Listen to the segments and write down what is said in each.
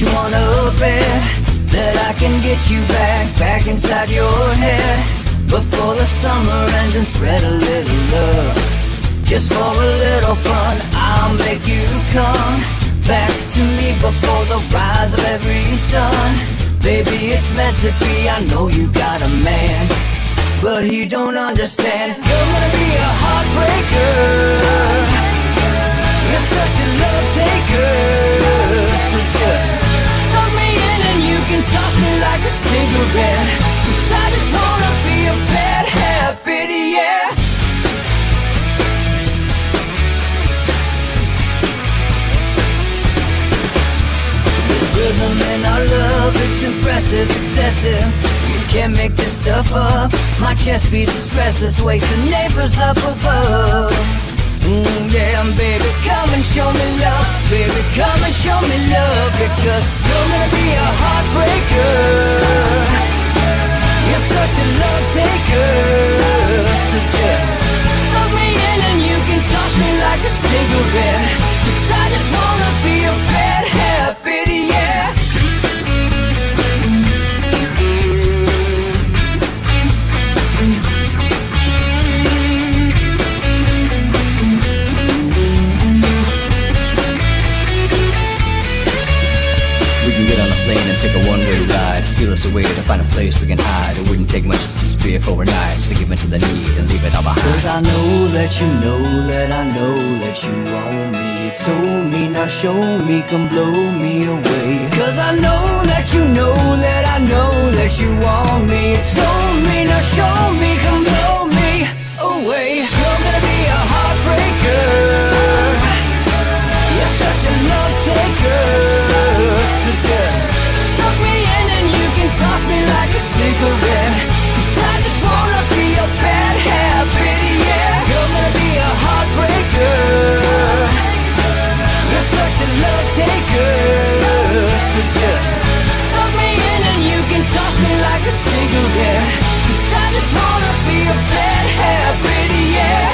you wanna bet that I can get you back inside your head before the summer ends and spread a little love. Just for a little fun, I'll make you come back to me before the rise of every sun. Baby, it's meant to be, I know you got a man, but he don't understand. You're gonna be a heartbreaker, you're such a love taker. So just suck me in and you can toss me like a cigarette, 'cause I just wanna be a bad habit, yeah. Rhythm in our love, it's impressive, excessive. You can't make this stuff up. My chest beats, it's restless, wakes the neighbors up above. Yeah, baby, come and show me love. Baby, come and show me love, because you're gonna be a heartbreaker, you're such a love taker. So just suck me in and you can toss me like a cigarette, 'cause I just wanna be a bad habit, yeah. We can get on a plane and take a one-way ride, steal us away to find a place we can hide. It wouldn't take much to spear for a knife, just to give in to the need and leave it all behind. 'Cause I know that you know that I know that you want me. You told me, now show me, come blow me away. 'Cause I know that you know that I know that you want me. You told me, now show me, come blow me away. You're gonna be a heartbreaker, you're such a love taker. So just suck me in and you can toss me like a cigarette, 'cause I just wanna be a bad habit, yeah. You're gonna be a heartbreaker, you're such a love taker. So just suck me in and you can toss me like a cigarette, 'cause I just wanna be a bad habit, yeah.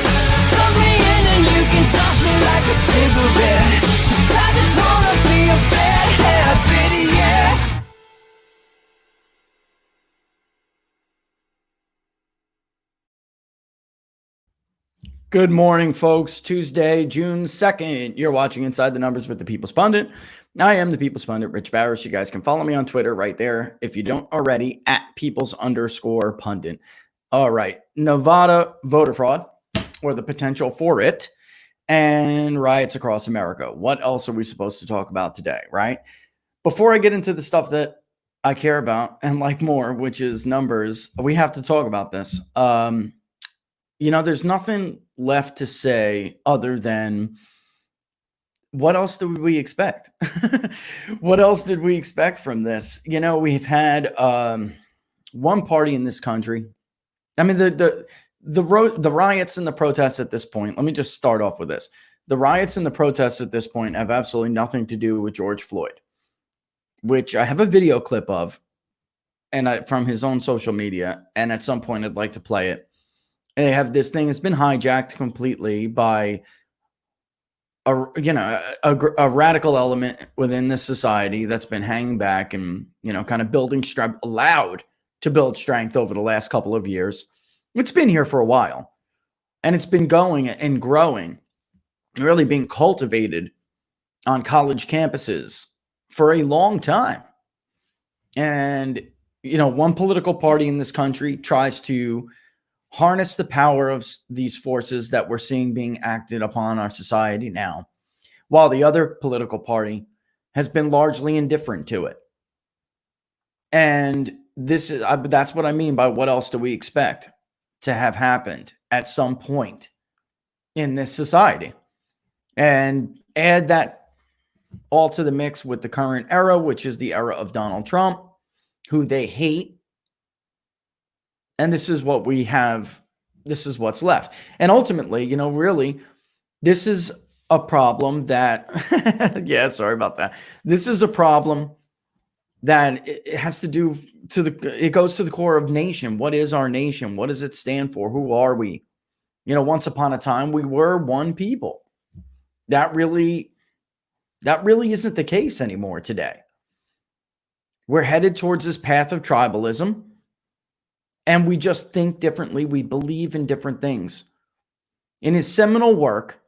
Suck me in and you can toss me like a cigarette, 'cause I just wanna be a bad habit, yeah. Good morning, folks. Tuesday, June 2nd. You're watching Inside the Numbers with the People's Pundit. I am the People's Pundit, Rich Barris. You guys can follow me on Twitter right there, if you don't already, at Peoples_Pundit. All right. Nevada voter fraud, or the potential for it, and riots across America. What else are we supposed to talk about today, right? Before I get into the stuff that I care about and like more, which is numbers, we have to talk about this. There's nothing left to say other than, what else did we expect? What else did we expect from this? We've had one party in this country. I mean, the riots and the protests at this point, let me just start off with this. The riots and the protests at this point have absolutely nothing to do with George Floyd, which I have a video clip of from his own social media, and at some point I'd like to play it. And they have this thing that's been hijacked completely by a radical element within this society that's been hanging back and, kind of building strength, allowed to build strength over the last couple of years. It's been here for a while, and it's been going and growing, really being cultivated on college campuses for a long time. And, one political party in this country tries to harness the power of these forces that we're seeing being acted upon our society now, while the other political party has been largely indifferent to it. And that's what I mean by, what else do we expect to have happened at some point in this society? And add that all to the mix with the current era, which is the era of Donald Trump, who they hate. And this is what we have. This is what's left. And ultimately, really, this is a problem that, yeah, sorry about that. This is a problem that it has to do it goes to the core of nation. What is our nation? What does it stand for? Who are we? Once upon a time, we were one people. That really isn't the case anymore today. We're headed towards this path of tribalism, and we just think differently. We believe in different things. In his seminal work,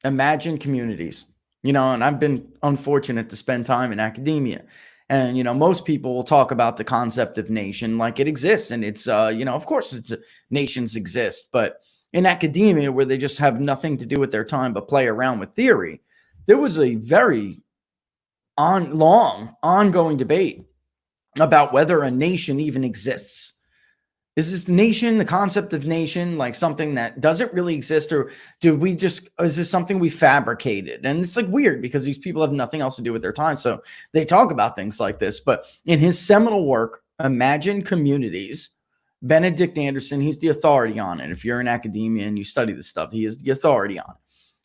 Imagine Communities, and I've been unfortunate to spend time in academia. And, most people will talk about the concept of nation like it exists. And it's, of course, nations exist. But in academia, where they just have nothing to do with their time but play around with theory, there was a very long, ongoing debate about whether a nation even exists. Is this nation, the concept of nation, like something that doesn't really exist, or is this something we fabricated? And it's like weird because these people have nothing else to do with their time. So they talk about things like this. But in his seminal work, Imagine Communities, Benedict Anderson, he's the authority on it. If you're in academia and you study this stuff, he is the authority on it.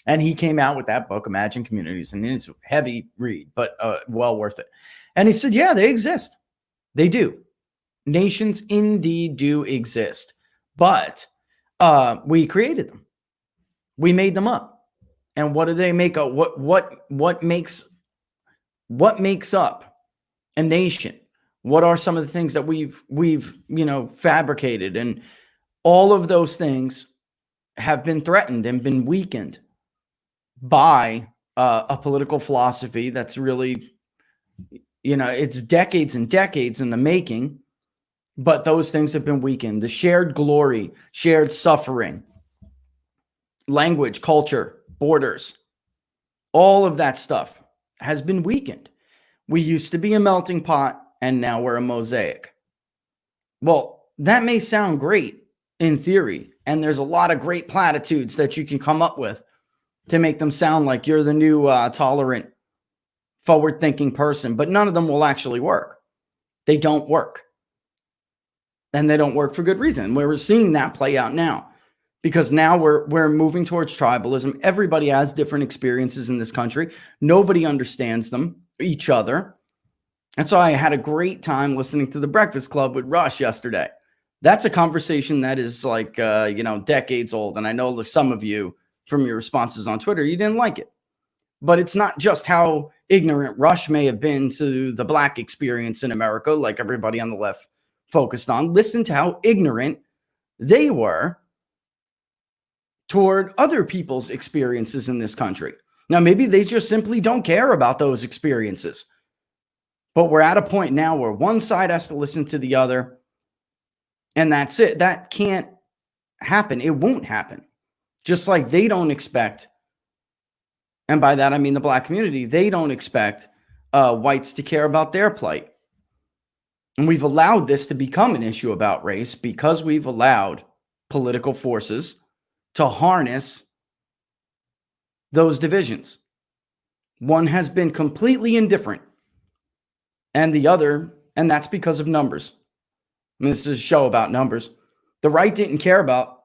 And he came out with that book, Imagine Communities, and it's a heavy read, but well worth it. And he said, yeah, they exist. They do. Nations indeed do exist, but we created them. We made them up. And what do they make up? What makes up a nation? What are some of the things that we've fabricated? And all of those things have been threatened and been weakened by a political philosophy that's really, it's decades and decades in the making. But those things have been weakened. The shared glory, shared suffering, language, culture, borders, all of that stuff has been weakened. We used to be a melting pot, and now we're a mosaic. Well, that may sound great in theory, and there's a lot of great platitudes that you can come up with to make them sound like you're the new tolerant, forward-thinking person, but none of them will actually work. They don't work. And they don't work for good reason. We're seeing that play out now, because now we're moving towards tribalism. Everybody has different experiences in this country. Nobody understands each other. And so I had a great time listening to The Breakfast Club with Rush yesterday. That's a conversation that is like, decades old. And I know some of you, from your responses on Twitter, you didn't like it. But it's not just how ignorant Rush may have been to the Black experience in America, like everybody on the left focused on. Listen to how ignorant they were toward other people's experiences in this country. Now, maybe they just simply don't care about those experiences. But we're at a point now where one side has to listen to the other, and that's it. That can't happen. It won't happen. Just like they don't expect, and by that I mean the Black community, they don't expect whites to care about their plight. And we've allowed this to become an issue about race because we've allowed political forces to harness those divisions. One has been completely indifferent, and the other, and that's because of numbers. I mean, this is a show about numbers. The right didn't care about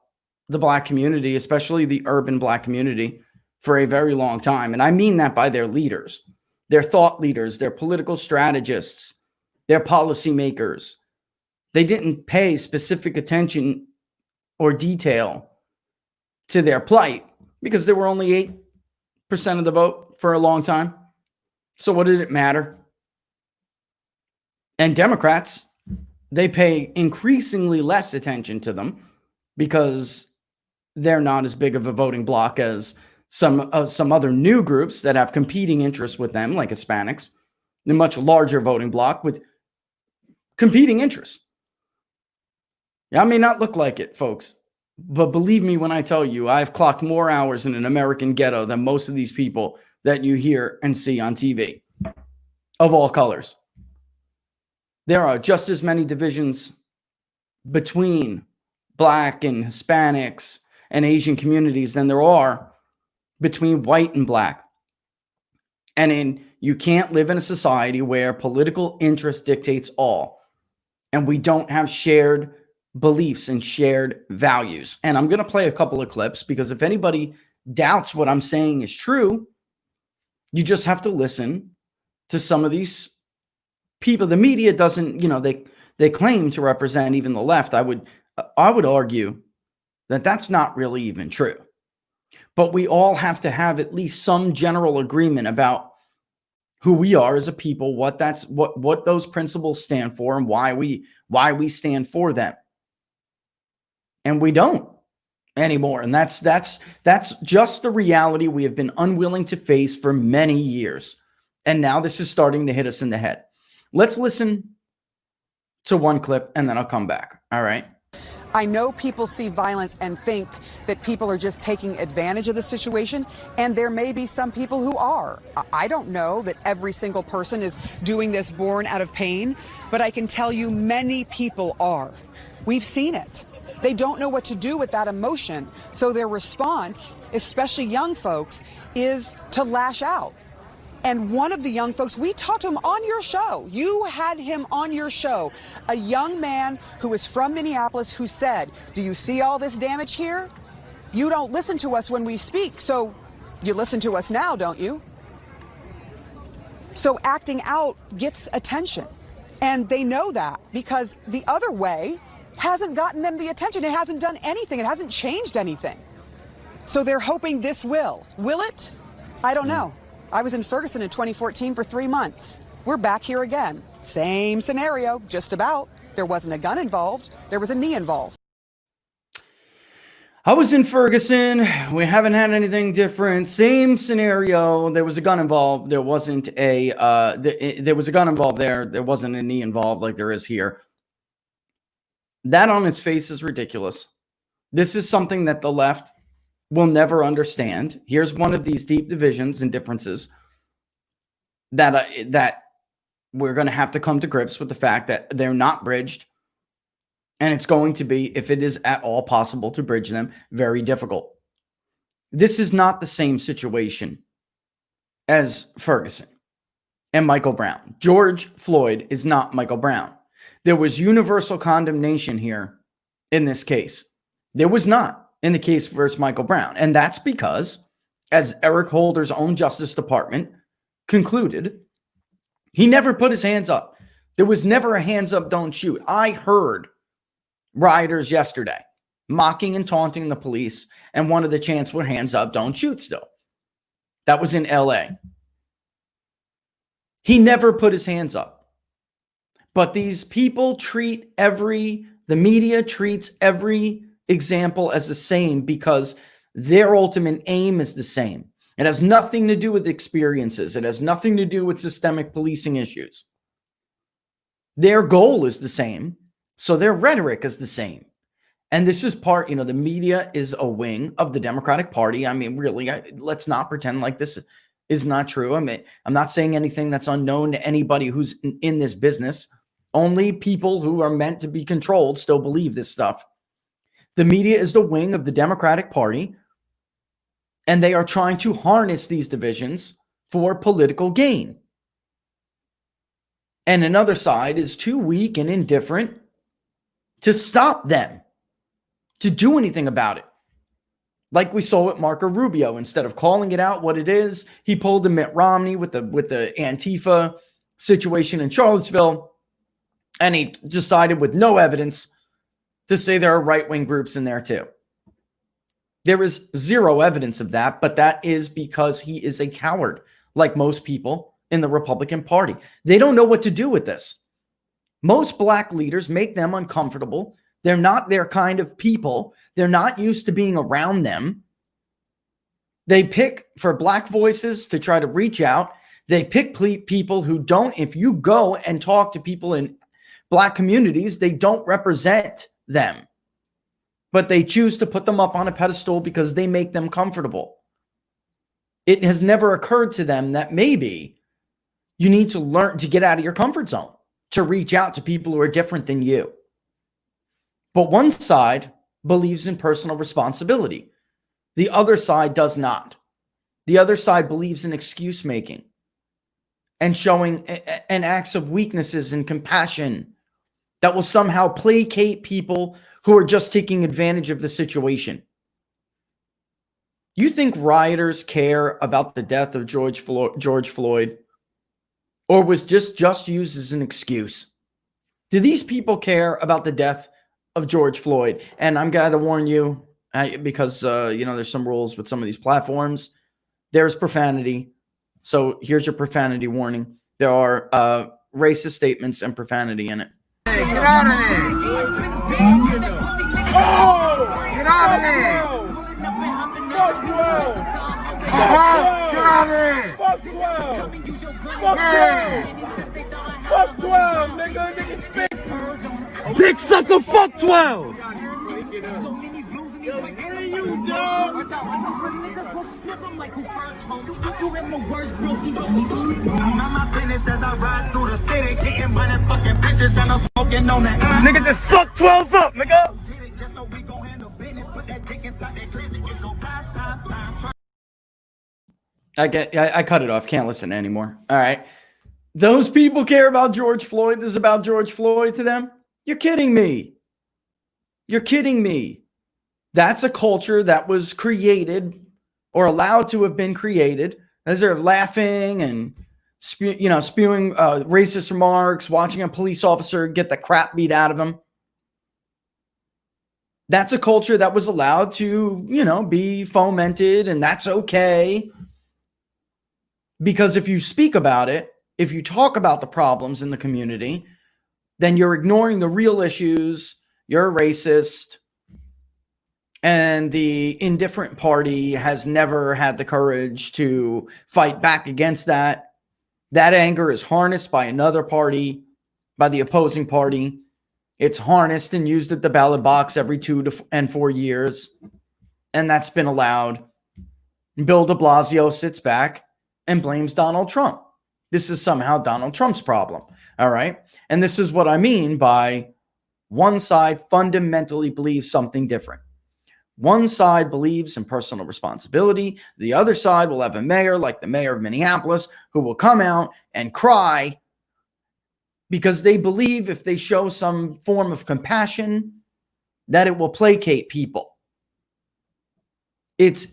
the Black community, especially the urban Black community, for a very long time. And I mean that by their leaders, their thought leaders, their political strategists, their policymakers. They didn't pay specific attention or detail to their plight because there were only 8% of the vote for a long time. So what did it matter? And Democrats, they pay increasingly less attention to them because they're not as big of a voting bloc as some other new groups that have competing interests with them, like Hispanics, a much larger voting bloc with competing interests. I may not look like it, folks, but believe me when I tell you, I've clocked more hours in an American ghetto than most of these people that you hear and see on TV of all colors. There are just as many divisions between Black and Hispanics and Asian communities than there are between white and Black. And you can't live in a society where political interest dictates all, and we don't have shared beliefs and shared values. And I'm going to play a couple of clips because if anybody doubts what I'm saying is true, you just have to listen to some of these people. The media doesn't, they claim to represent even the left. I would argue that that's not really even true. But we all have to have at least some general agreement about who we are as a people, what those principles stand for, and why we stand for them. And we don't anymore. And that's just the reality we have been unwilling to face for many years. And now this is starting to hit us in the head. Let's listen to one clip and then I'll come back. All right. I know people see violence and think that people are just taking advantage of the situation, and there may be some people who are. I don't know that every single person is doing this born out of pain, but I can tell you many people are. We've seen it. They don't know what to do with that emotion, so their response, especially young folks, is to lash out. And one of the young folks, we talked to him on your show. You had him on your show. A young man who is from Minneapolis who said, do you see all this damage here? You don't listen to us when we speak, so you listen to us now, don't you? So acting out gets attention. And they know that because the other way hasn't gotten them the attention. It hasn't done anything. It hasn't changed anything. So they're hoping this will. Will it? I don't know. I was in Ferguson in 2014 for 3 months. We're back here again. Same scenario, just about. There wasn't a gun involved. There was a knee involved. I was in Ferguson. We haven't had anything different. Same scenario. There was a gun involved. There wasn't there was a gun involved there. There wasn't a knee involved like there is here. That on its face is ridiculous. This is something that the left will never understand. Here's one of these deep divisions and differences that we're going to have to come to grips with the fact that they're not bridged. And it's going to be, if it is at all possible to bridge them, very difficult. This is not the same situation as Ferguson and Michael Brown. George Floyd is not Michael Brown. There was universal condemnation here in this case. There was not in the case versus Michael Brown. And that's because, as Eric Holder's own Justice Department concluded, he never put his hands up. There was never a hands up, don't shoot. I heard rioters yesterday mocking and taunting the police, and one of the chants were hands up, don't shoot still. That was in LA. He never put his hands up. But these people treat the media treats every example as the same because their ultimate aim is the same. It has nothing to do with experiences. It has nothing to do with systemic policing issues. Their goal is the same, so their rhetoric is the same. And this is part, the media is a wing of the Democratic Party. I mean, really, let's not pretend like this is not true. I mean, I'm not saying anything that's unknown to anybody who's in this business. Only people who are meant to be controlled still believe this stuff. The media is the wing of the Democratic Party, and they are trying to harness these divisions for political gain. And another side is too weak and indifferent to stop them, to do anything about it. Like we saw with Marco Rubio, instead of calling it out what it is, he pulled a Mitt Romney with the Antifa situation in Charlottesville, and he decided with no evidence to say there are right-wing groups in there too. There is zero evidence of that, but that is because he is a coward, like most people in the Republican Party. They don't know what to do with this. Most black leaders make them uncomfortable. They're not their kind of people. They're not used to being around them. They pick for black voices to try to reach out. They pick people who don't. If you go and talk to people in black communities, they don't represent them, but they choose to put them up on a pedestal because they make them comfortable. It has never occurred to them that maybe you need to learn to get out of your comfort zone, to reach out to people who are different than you. But one side believes in personal responsibility. The other side does not. The other side believes in excuse making and showing an acts of weaknesses and compassion that will somehow placate people who are just taking advantage of the situation. You think rioters care about the death of George Floyd, or was just used as an excuse? Do these people care about the death of George Floyd? And I'm going to warn you, because there's some rules with some of these platforms. There's profanity. So here's your profanity warning. There are racist statements and profanity in it. Hey, get out of there! Oh! Get out of there! Fuck 12! Get out of there! Fuck 12! Fuck 12! Fuck 12, nigga! Nigga spit! Dick sucker, fuck 12! Nigga just fuck 12 up, nigga. I cut it off. Can't listen anymore. All right. Those people care about George Floyd. This is about George Floyd to them. You're kidding me. You're kidding me. That's a culture that was created or allowed to have been created as they're laughing and spewing racist remarks, watching a police officer get the crap beat out of him. That's a culture that was allowed to, be fomented, and that's okay. Because if you speak about it, if you talk about the problems in the community, then you're ignoring the real issues. You're a racist. And the indifferent party has never had the courage to fight back against that. That anger is harnessed by another party, by the opposing party. It's harnessed and used at the ballot box every 2 and 4 years. And that's been allowed. Bill de Blasio sits back and blames Donald Trump. This is somehow Donald Trump's problem. All right. And this is what I mean by one side fundamentally believes something different. One side believes in personal responsibility. The other side will have a mayor like the mayor of Minneapolis who will come out and cry because they believe if they show some form of compassion, that it will placate people. It's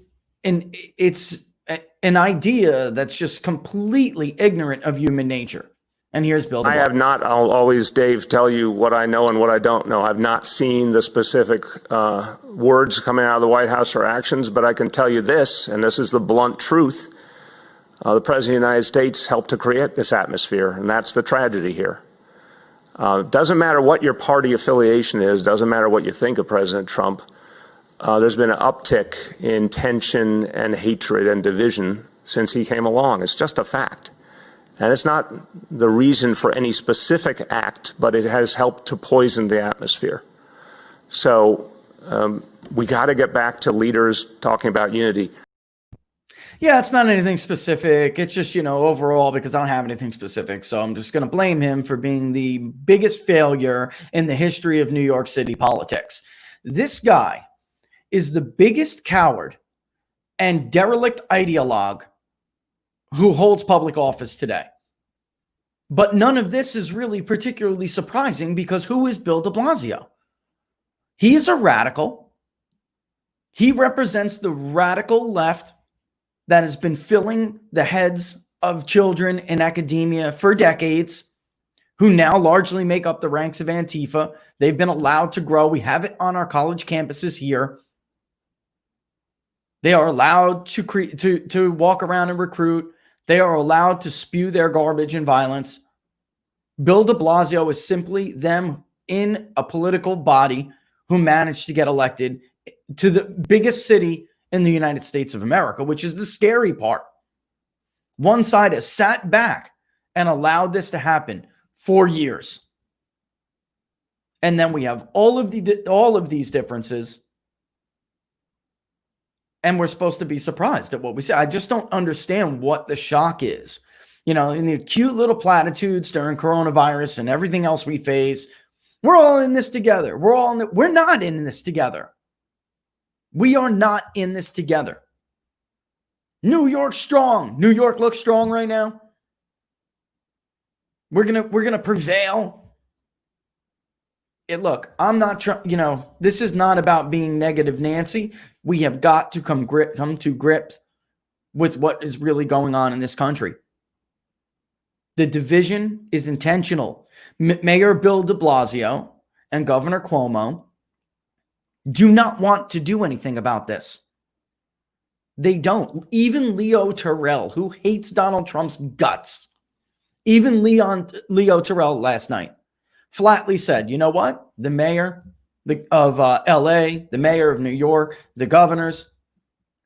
an idea that's just completely ignorant of human nature. And here's Bill. I have not, I'll always, Dave, tell you what I know and what I don't know. I've not seen the specific words coming out of the White House or actions, but I can tell you this, and this is the blunt truth. The President of the United States helped to create this atmosphere, and that's the tragedy here. Doesn't matter what your party affiliation is, doesn't matter what you think of President Trump. There's been an uptick in tension and hatred and division since he came along. It's just a fact. And it's not the reason for any specific act, but it has helped to poison the atmosphere. So we got to get back to leaders talking about unity. Yeah, it's not anything specific. It's just, overall, because I don't have anything specific. So I'm just going to blame him for being the biggest failure in the history of New York City politics. This guy is the biggest coward and derelict ideologue who holds public office today. But none of this is really particularly surprising because who is Bill de Blasio? He is a radical. He represents the radical left that has been filling the heads of children in academia for decades, who now largely make up the ranks of Antifa. They've been allowed to grow. We have it on our college campuses here. They are allowed to walk around and recruit. They are allowed to spew their garbage and violence. Bill de Blasio is simply them in a political body who managed to get elected to the biggest city in the United States of America, which is the scary part. One side has sat back and allowed this to happen for years. And then we have all of these differences, and we're supposed to be surprised at what we say. I just don't understand what the shock is. In the cute little platitudes during coronavirus and everything else we face, we're all in this together. We're not in this together. We are not in this together. New York strong. New York looks strong right now. We're gonna prevail. Look, I'm not trying. This is not about being negative Nancy. We have got to come to grips with what is really going on in this country. The division is intentional. Mayor Bill de Blasio and Governor Cuomo do not want to do anything about this. They don't. Even Leo Terrell, who hates Donald Trump's guts, even Leo Terrell last night flatly said, you know what? The mayor of LA, the mayor of New York, the governors,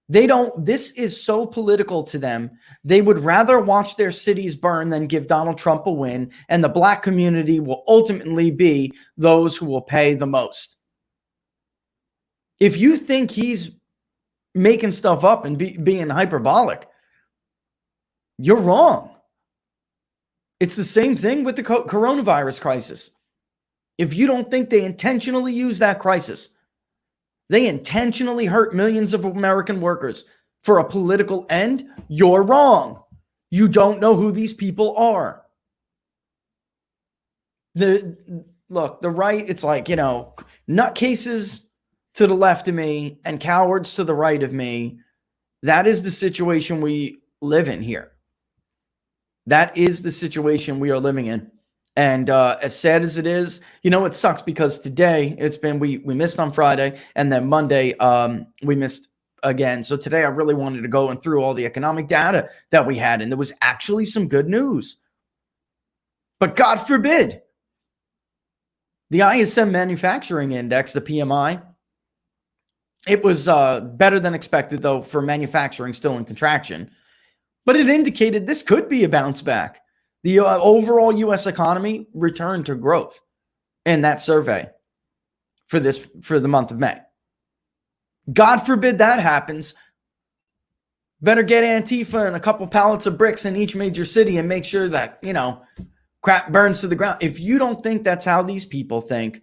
this is so political to them. They would rather watch their cities burn than give Donald Trump a win. And the black community will ultimately be those who will pay the most. If you think he's making stuff up and being hyperbolic, you're wrong. It's the same thing with the coronavirus crisis. If you don't think they intentionally use that crisis, they intentionally hurt millions of American workers for a political end, you're wrong. You don't know who these people are. The right, it's like, nutcases to the left of me and cowards to the right of me. That is the situation we live in here. That is the situation we are living in. And as sad as it is, it sucks because today it's been, we missed on Friday, and then Monday we missed again. So today I really wanted to go through all the economic data that we had, and there was actually some good news. But God forbid, the ISM Manufacturing Index, the PMI, it was better than expected, though, for manufacturing still in contraction. But it indicated this could be a bounce back. The overall U.S. economy returned to growth in that survey for the month of May. God forbid that happens. Better get Antifa and a couple pallets of bricks in each major city and make sure that, crap burns to the ground. If you don't think that's how these people think,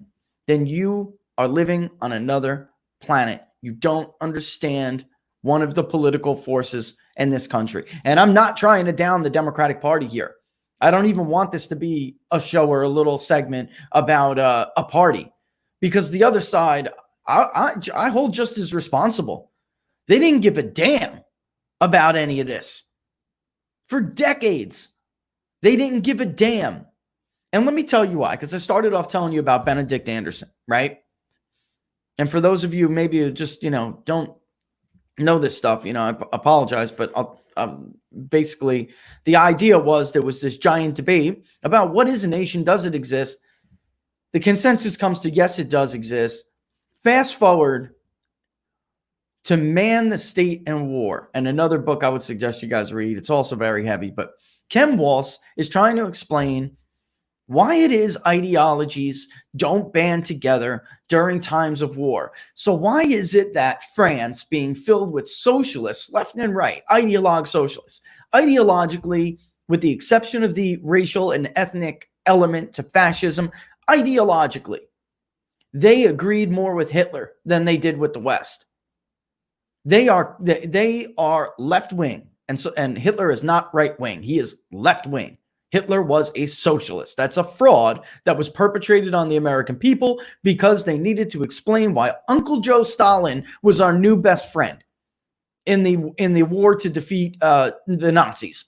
then you are living on another planet. You don't understand one of the political forces in this country. And I'm not trying to down the Democratic Party here. I don't even want this to be a show or a little segment about a party, because the other side, I hold just as responsible. They didn't give a damn about any of this for decades. They didn't give a damn. And let me tell you why, because I started off telling you about Benedict Anderson, right? And for those of you maybe who just, don't know this stuff, I apologize, but basically the idea was there was this giant debate about what is a nation, does it exist? The consensus comes to yes, it does exist. Fast forward to Man the State and War, and another book I would suggest you guys read. It's also very heavy, but Ken Walls is trying to explain why it is ideologies don't band together during times of war. So why is it that France, being filled with socialists, left and right, ideologue socialists, ideologically, with the exception of the racial and ethnic element to fascism, ideologically, they agreed more with Hitler than they did with the West. They are left-wing, and Hitler is not right-wing. He is left-wing. Hitler was a socialist. That's a fraud that was perpetrated on the American people because they needed to explain why Uncle Joe Stalin was our new best friend in the war to defeat the Nazis.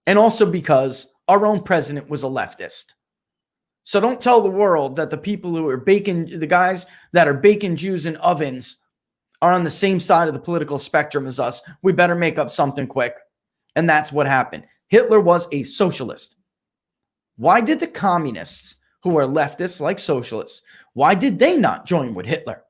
And also because our own president was a leftist. So don't tell the world that the people who are the guys that are baking Jews in ovens are on the same side of the political spectrum as us. We better make up something quick. And that's what happened. Hitler was a socialist. Why did the communists, who are leftists like socialists, why did they not join with Hitler?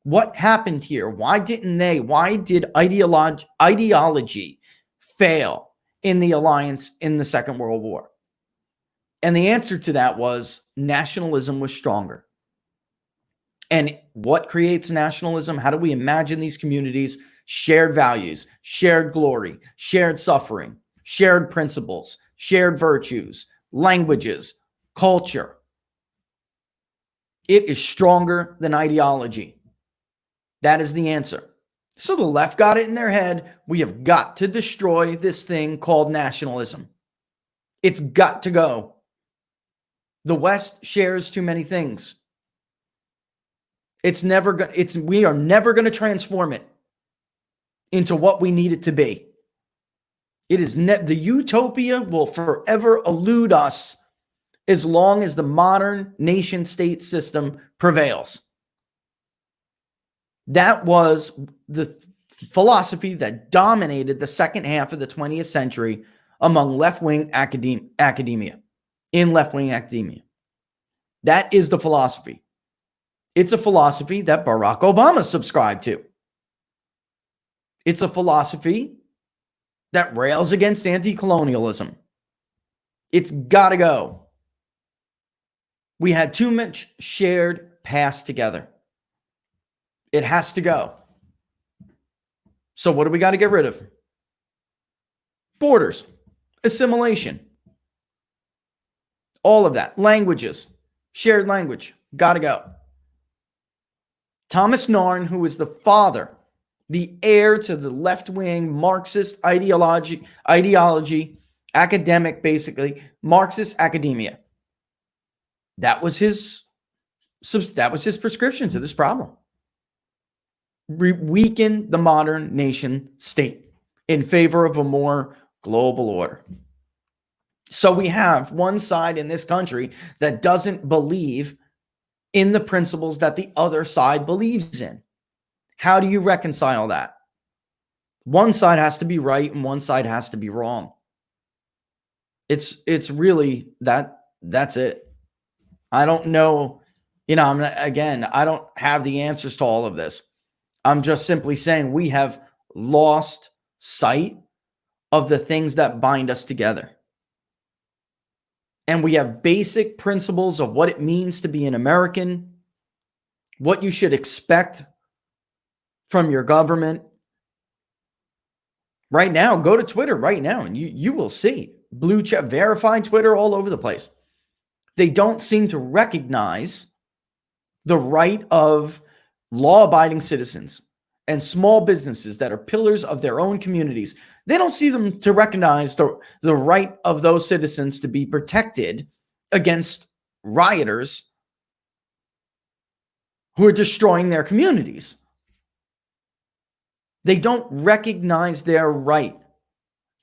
What happened here? Why didn't they? Why did ideology fail in the alliance in the Second World War? And the answer to that was nationalism was stronger. And what creates nationalism? How do we imagine these communities? Shared values, shared glory, shared suffering, shared principles, shared virtues, languages, culture. It is stronger than ideology. That is the answer. So the left got it in their head. We have got to destroy this thing called nationalism. It's got to go. The West shares too many things. We are never going to transform it into what we need it to be. It is the utopia will forever elude us as long as the modern nation-state system prevails. That was the philosophy that dominated the second half of the 20th century among left-wing academia, in left-wing academia. That is the philosophy. It's a philosophy that Barack Obama subscribed to. It's a philosophy that rails against anti-colonialism. It's got to go. We had too much shared past together. It has to go. So what do we got to get rid of? Borders, assimilation, all of that. Languages, shared language, got to go. Thomas Narn, who is the father, the heir to the left-wing Marxist ideology, academic, basically, Marxist academia. That was his prescription to this problem. Weaken the modern nation state in favor of a more global order. So we have one side in this country that doesn't believe in the principles that the other side believes in. How do you reconcile that? One side has to be right and one side has to be wrong. It's really that's it. I don't know, I don't have the answers to all of this. I'm just simply saying we have lost sight of the things that bind us together. And we have basic principles of what it means to be an American, what you should expect from your government. Right now, go to Twitter right now and you will see blue check, verified Twitter all over the place. They don't seem to recognize the right of law-abiding citizens and small businesses that are pillars of their own communities. They don't see them to recognize the right of those citizens to be protected against rioters who are destroying their communities. They don't recognize their right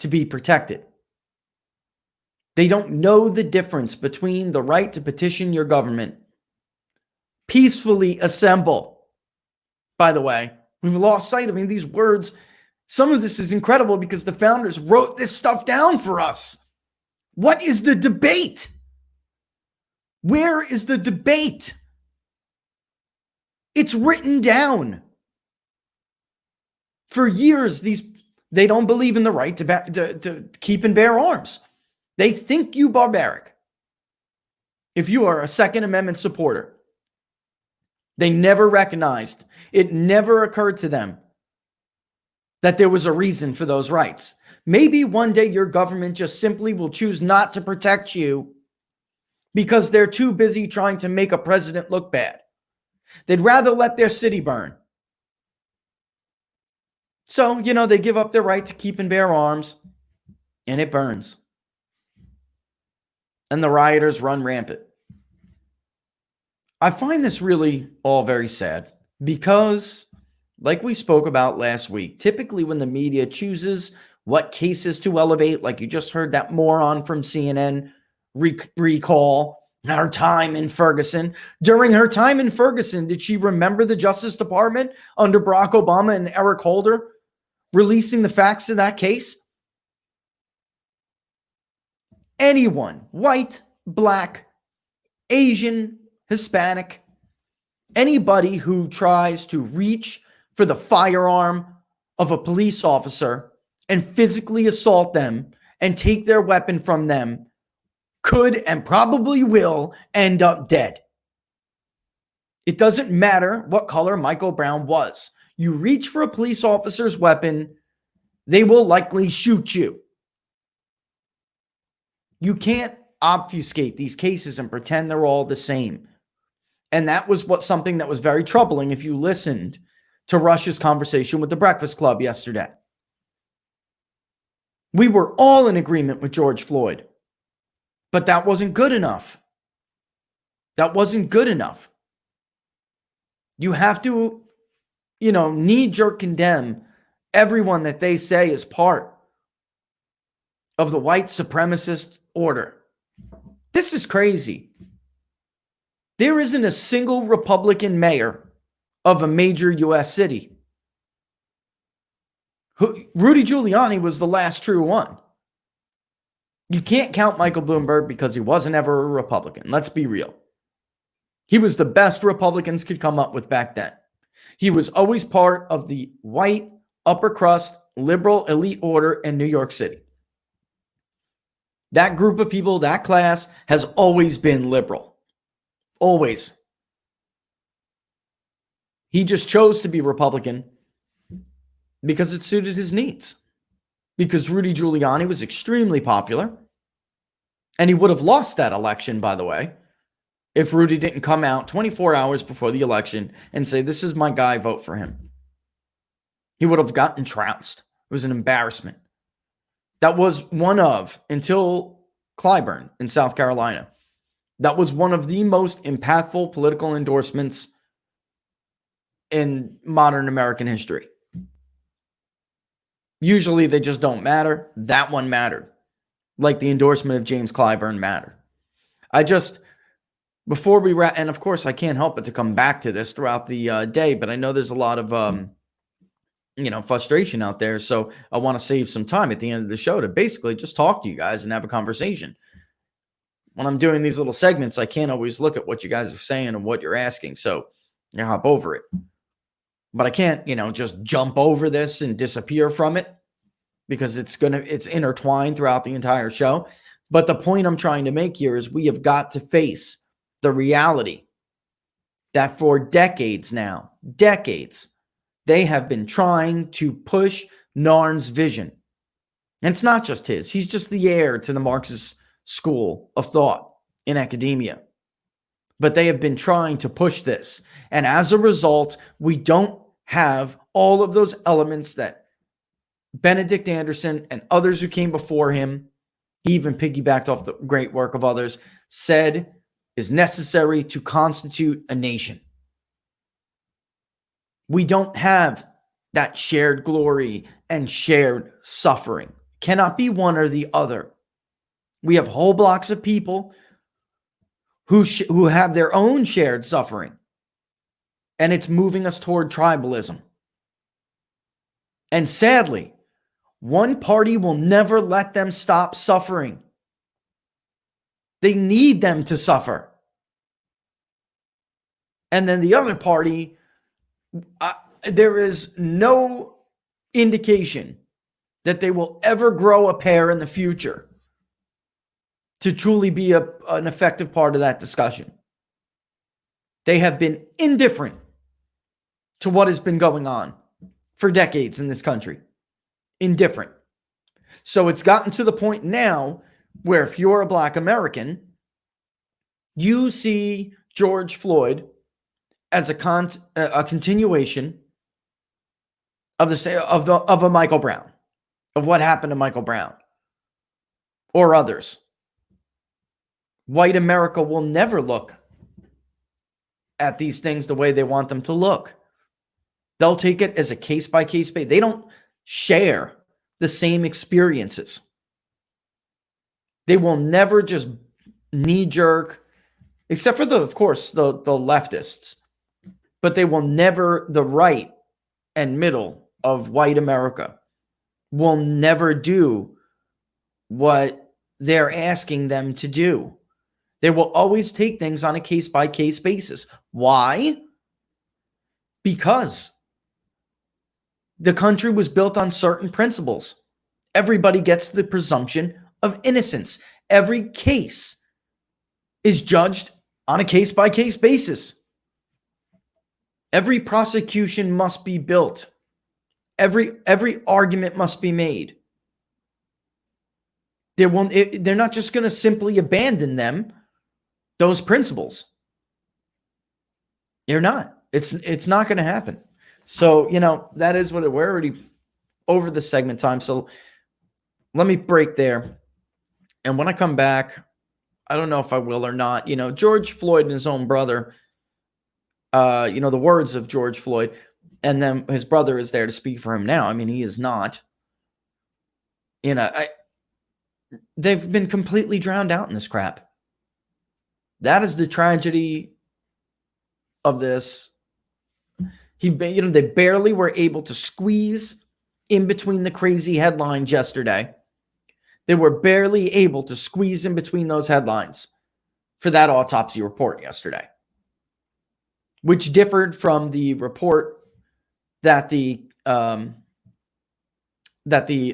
to be protected. They don't know the difference between the right to petition your government, peacefully assemble. By the way, we've lost sight. I mean, these words, some of this is incredible because the founders wrote this stuff down for us. What is the debate? Where is the debate? It's written down. For years, they don't believe in the right to keep and bear arms. They think you barbaric if you are a Second Amendment supporter. They never recognized, it never occurred to them that there was a reason for those rights. Maybe one day your government just simply will choose not to protect you because they're too busy trying to make a president look bad. They'd rather let their city burn. So, they give up their right to keep and bear arms, and it burns. And the rioters run rampant. I find this really all very sad because, like we spoke about last week, typically when the media chooses what cases to elevate, like you just heard that moron from CNN recall her time in Ferguson. During her time in Ferguson, did she remember the Justice Department under Barack Obama and Eric Holder releasing the facts of that case? Anyone, white, black, Asian, Hispanic, anybody who tries to reach for the firearm of a police officer and physically assault them and take their weapon from them could and probably will end up dead. It doesn't matter what color Michael Brown was. You reach for a police officer's weapon, they will likely shoot you. You can't obfuscate these cases and pretend they're all the same. And that was something that was very troubling if you listened to Rush's conversation with the Breakfast Club yesterday. We were all in agreement with George Floyd, but that wasn't good enough. That wasn't good enough. You have to, knee-jerk condemn everyone that they say is part of the white supremacist order. This is crazy. There isn't a single Republican mayor of a major U.S. city. Rudy Giuliani was the last true one. You can't count Michael Bloomberg because he wasn't ever a Republican. Let's be real. He was the best Republicans could come up with back then. He was always part of the white, upper crust, liberal elite order in New York City. That group of people, that class, has always been liberal. Always. He just chose to be Republican because it suited his needs. Because Rudy Giuliani was extremely popular. And he would have lost that election, by the way, if Rudy didn't come out 24 hours before the election and say, this is my guy, vote for him. He would have gotten trounced. It was an embarrassment. That was one of, until Clyburn in South Carolina, that was one of the most impactful political endorsements in modern American history. Usually they just don't matter. That one mattered. Like the endorsement of James Clyburn mattered. Before we wrap, and of course I can't help but to come back to this throughout the day, but I know there's a lot of, frustration out there. So I want to save some time at the end of the show to basically just talk to you guys and have a conversation. When I'm doing these little segments, I can't always look at what you guys are saying and what you're asking. So I hop over it. But I can't, just jump over this and disappear from it because it's intertwined throughout the entire show. But the point I'm trying to make here is we have got to face the reality that for decades now, they have been trying to push Narn's vision. And it's not just his. He's just the heir to the Marxist school of thought in academia. But they have been trying to push this. And as a result, we don't have all of those elements that Benedict Anderson and others who came before him, he even piggybacked off the great work of others, said is necessary to constitute a nation. We don't have that shared glory and shared suffering. Cannot be one or the other. We have whole blocks of people who have their own shared suffering. And it's moving us toward tribalism. And sadly, one party will never let them stop suffering. They need them to suffer. And then the other party, there is no indication that they will ever grow a pair in the future to truly be an effective part of that discussion. They have been indifferent to what has been going on for decades in this country. Indifferent. So it's gotten to the point now where if you're a Black American, you see George Floyd as a continuation of a Michael Brown, of what happened to Michael Brown or others. White America will never look at these things the way they want them to look. They'll take it as a case-by-case basis. They don't share the same experiences. They will never just knee-jerk, except for of course, the leftists. But they will never, the right and middle of white America will never do what they're asking them to do. They will always take things on a case-by-case basis. Why? Because the country was built on certain principles. Everybody gets the presumption of innocence. Every case is judged on a case-by-case basis. Every prosecution must be built. Every argument must be made. They're not just going to simply abandon them, those principles. They're not. It's not going to happen. So, that is what we're already over the segment time. So let me break there. And when I come back, I don't know if I will or not. George Floyd and his own brother, the words of George Floyd, and then his brother is there to speak for him now. I mean, he is not. They've been completely drowned out in this crap. That is the tragedy of this. They barely were able to squeeze in between the crazy headlines yesterday. They were barely able to squeeze in between those headlines for that autopsy report yesterday, which differed from the report that the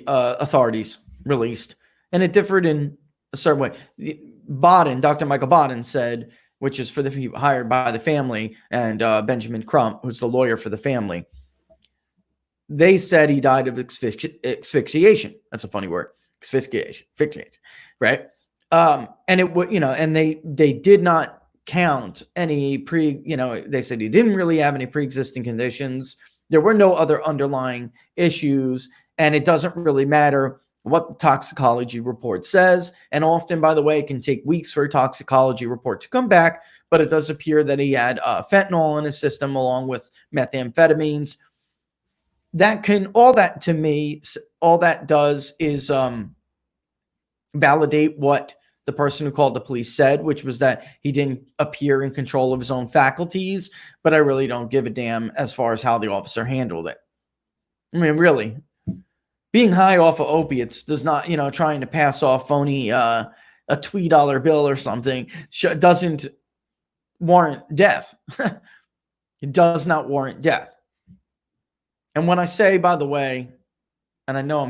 authorities released, and it differed in a certain way. Dr. Michael Bodden said, which is for the people hired by the family, and Benjamin Crump, who's the lawyer for the family, they said he died of asphyxiation. That's a funny word, asphyxiation, right? And it would, and they did not count any they said he didn't really have any pre-existing conditions. There were no other underlying issues, and it doesn't really matter what the toxicology report says. And often, by the way, it can take weeks for a toxicology report to come back, but it does appear that he had fentanyl in his system along with methamphetamines. All that does is validate what the person who called the police said, which was that he didn't appear in control of his own faculties, but I really don't give a damn as far as how the officer handled it. I mean, really, being high off of opiates does not, trying to pass off phony a $2 bill or something doesn't warrant death. It does not warrant death. And when I say, by the way, and I know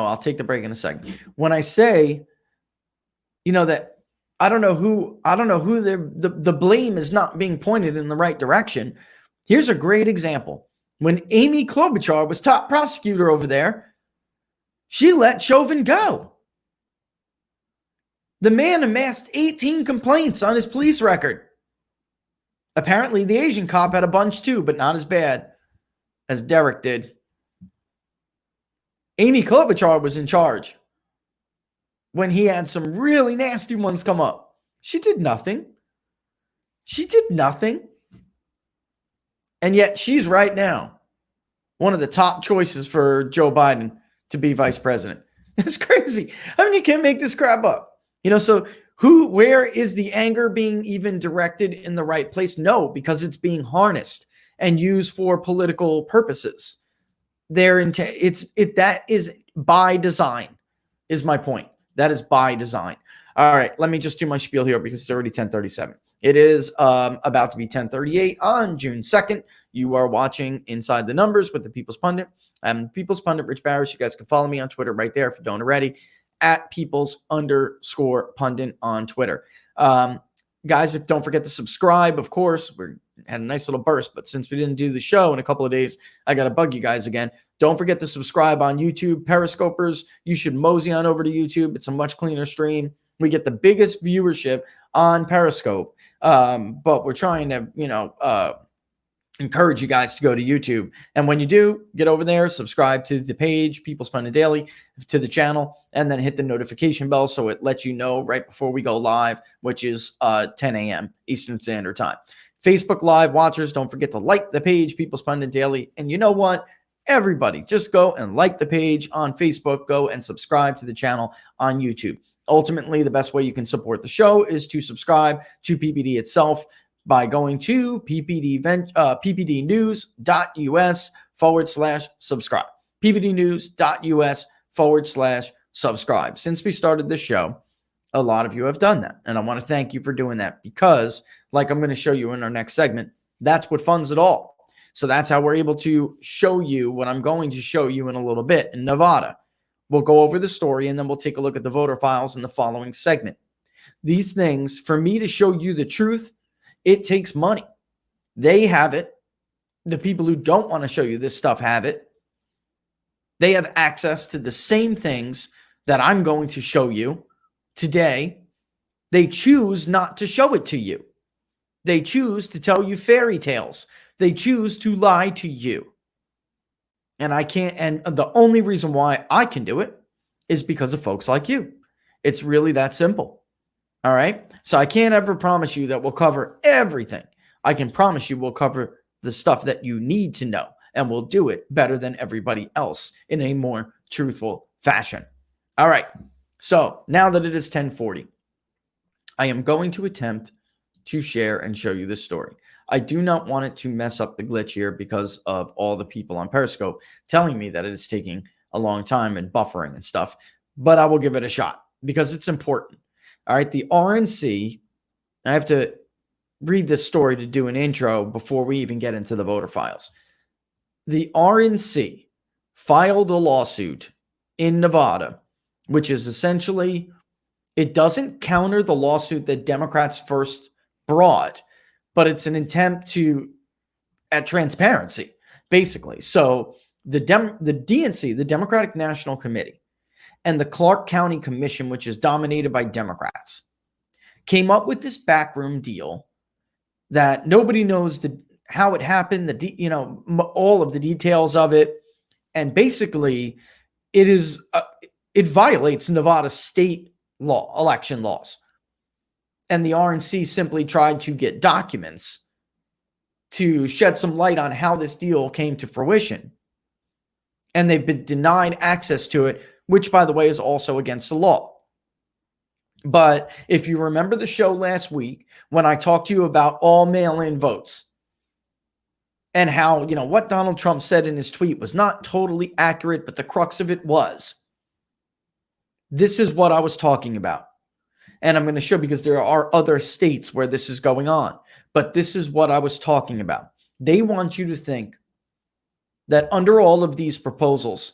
I'll take the break in a second. When I say, that I don't know who the blame is not being pointed in the right direction. Here's a great example. When Amy Klobuchar was top prosecutor over there, she let Chauvin go. The man amassed 18 complaints on his police record. Apparently, the Asian cop had a bunch too, but not as bad as Derek did. Amy Klobuchar was in charge when he had some really nasty ones come up. She did nothing. And yet she's right now one of the top choices for Joe Biden to be vice president. It's crazy. I mean, you can't make this crap up. So where is the anger being even directed in the right place? No, because it's being harnessed and used for political purposes. That is by design, is my point. That is by design. All right, let me just do my spiel here because it's already 10:37. It is about to be 10:38 on June 2nd. You are watching Inside the Numbers with the People's Pundit. I'm People's Pundit, Rich Barris. You guys can follow me on Twitter right there if you don't already, at Peoples_Pundit on Twitter. Guys, don't forget to subscribe, of course. We had a nice little burst, but since we didn't do the show in a couple of days, I got to bug you guys again. Don't forget to subscribe on YouTube. Periscopers, you should mosey on over to YouTube. It's a much cleaner stream. We get the biggest viewership on Periscope, but we're trying to, encourage you guys to go to YouTube. And when you do, get over there, subscribe to the page, People's Pundit Daily, to the channel, and then hit the notification bell so it lets you know right before we go live, which is 10 a.m. Eastern Standard Time. Facebook Live watchers, don't forget to like the page, People's Pundit Daily. And you know what? Everybody, just go and like the page on Facebook. Go and subscribe to the channel on YouTube. Ultimately, the best way you can support the show is to subscribe to PPD itself by going to ppdnews.us/subscribe. ppdnews.us/subscribe. Since we started this show, a lot of you have done that. And I want to thank you for doing that because, like I'm going to show you in our next segment, that's what funds it all. So that's how we're able to show you what I'm going to show you in a little bit in Nevada. We'll go over the story and then we'll take a look at the voter files in the following segment. These things, for me to show you the truth, it takes money. They have it. The people who don't want to show you this stuff have it. They have access to the same things that I'm going to show you today. They choose not to show it to you. They choose to tell you fairy tales. They choose to lie to you. And I can't, and the only reason why I can do it is because of folks like you. It's really that simple. All right. So I can't ever promise you that we'll cover everything. I can promise you we'll cover the stuff that you need to know, and we'll do it better than everybody else in a more truthful fashion. All right. So now that it is 10:40, I am going to attempt to share and show you this story. I do not want it to mess up the glitch here because of all the people on Periscope telling me that it is taking a long time and buffering and stuff, but I will give it a shot because it's important. All right, the RNC, I have to read this story to do an intro before we even get into the voter files. The RNC filed a lawsuit in Nevada, which is essentially, it doesn't counter the lawsuit that Democrats first brought, but it's an attempt at transparency, basically. So the DNC, the Democratic National Committee, and the Clark County Commission, which is dominated by Democrats, came up with this backroom deal that nobody knows how it happened, all of the details of it, and basically, it violates Nevada state election laws. And the RNC simply tried to get documents to shed some light on how this deal came to fruition. And they've been denied access to it, which, by the way, is also against the law. But if you remember the show last week when I talked to you about all mail-in votes and how, what Donald Trump said in his tweet was not totally accurate, but the crux of it was, this is what I was talking about. And I'm going to show, because there are other states where this is going on, but this is what I was talking about. They want you to think that under all of these proposals,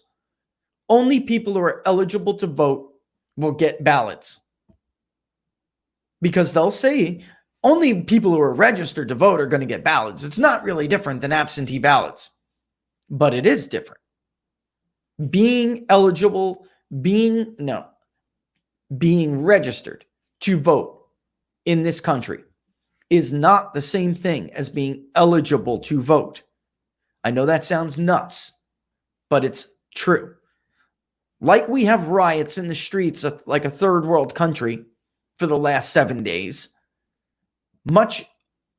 only people who are eligible to vote will get ballots. Because they'll say only people who are registered to vote are going to get ballots. It's not really different than absentee ballots, but it is different. Being eligible, being registered to vote in this country is not the same thing as being eligible to vote. I know that sounds nuts, but it's true. Like we have riots in the streets of like a third world country for the last 7 days, much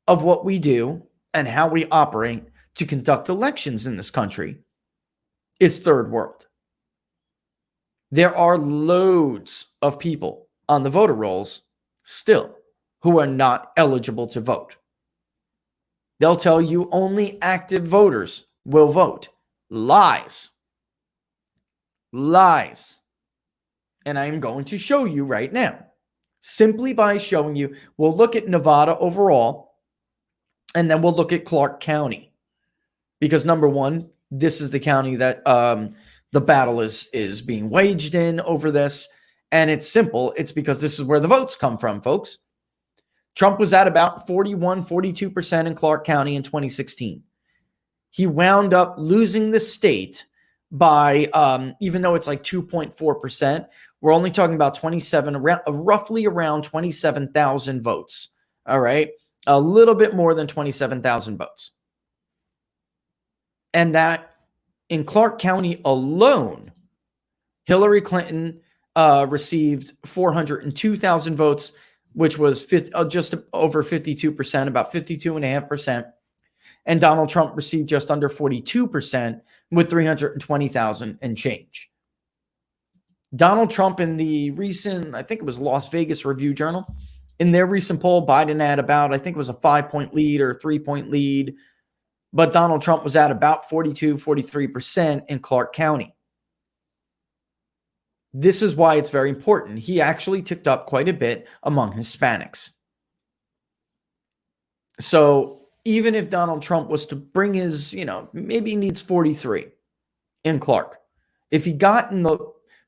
of what we do and how we operate to conduct elections in this country is third world. There are loads of people on the voter rolls still who are not eligible to vote. They'll tell you only active voters will vote. Lies. Lies. And I am going to show you right now. Simply by showing you, we'll look at Nevada overall, and then we'll look at Clark County. Because number one, this is the county that the battle is being waged in over this. And it's simple. It's because this is where the votes come from, folks. Trump was at about 42% in Clark County in 2016. He wound up losing the state by, even though it's like 2.4%, we're only talking about roughly around 27,000 votes. All right. A little bit more than 27,000 votes. And that in Clark County alone, Hillary Clinton received 402,000 votes, which was just over 52%, about 52.5%. And Donald Trump received just under 42% with 320,000 and change. Donald Trump in the recent, I think it was Las Vegas Review Journal, in their recent poll, Biden had about, I think it was a 5-point lead or a 3-point lead, but Donald Trump was at about 42, 43% in Clark County. This is why it's very important. He actually ticked up quite a bit among Hispanics. So even if Donald Trump was to bring his, maybe he needs 43 in Clark. If he got in the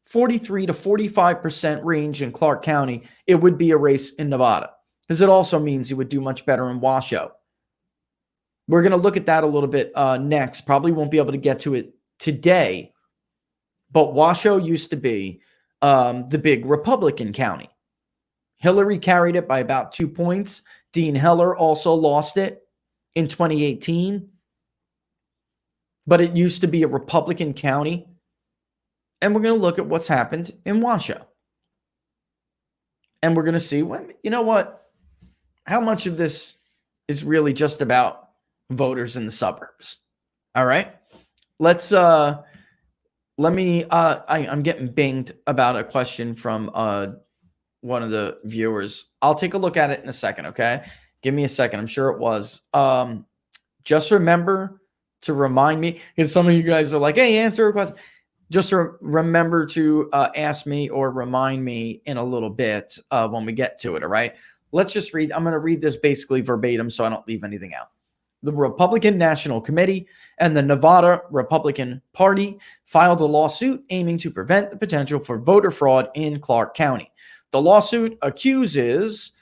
43 to 45% range in Clark County, it would be a race in Nevada, because it also means he would do much better in Washoe. We're going to look at that a little bit next. Probably won't be able to get to it today, but Washoe used to be the big Republican county. Hillary carried it by about 2 points. Dean Heller also lost it in 2018, but it used to be a Republican county. And we're going to look at what's happened in Washoe. And we're going to see, how much of this is really just about voters in the suburbs. All right. I'm getting binged about a question from one of the viewers. I'll take a look at it in a second. Okay. Give me a second. I'm sure it was. Just remember to remind me, because some of you guys are like, hey, answer a question. Just remember to ask me or remind me in a little bit when we get to it, all right? Let's just read. I'm going to read this basically verbatim so I don't leave anything out. The Republican National Committee and the Nevada Republican Party filed a lawsuit aiming to prevent the potential for voter fraud in Clark County. The lawsuit accuses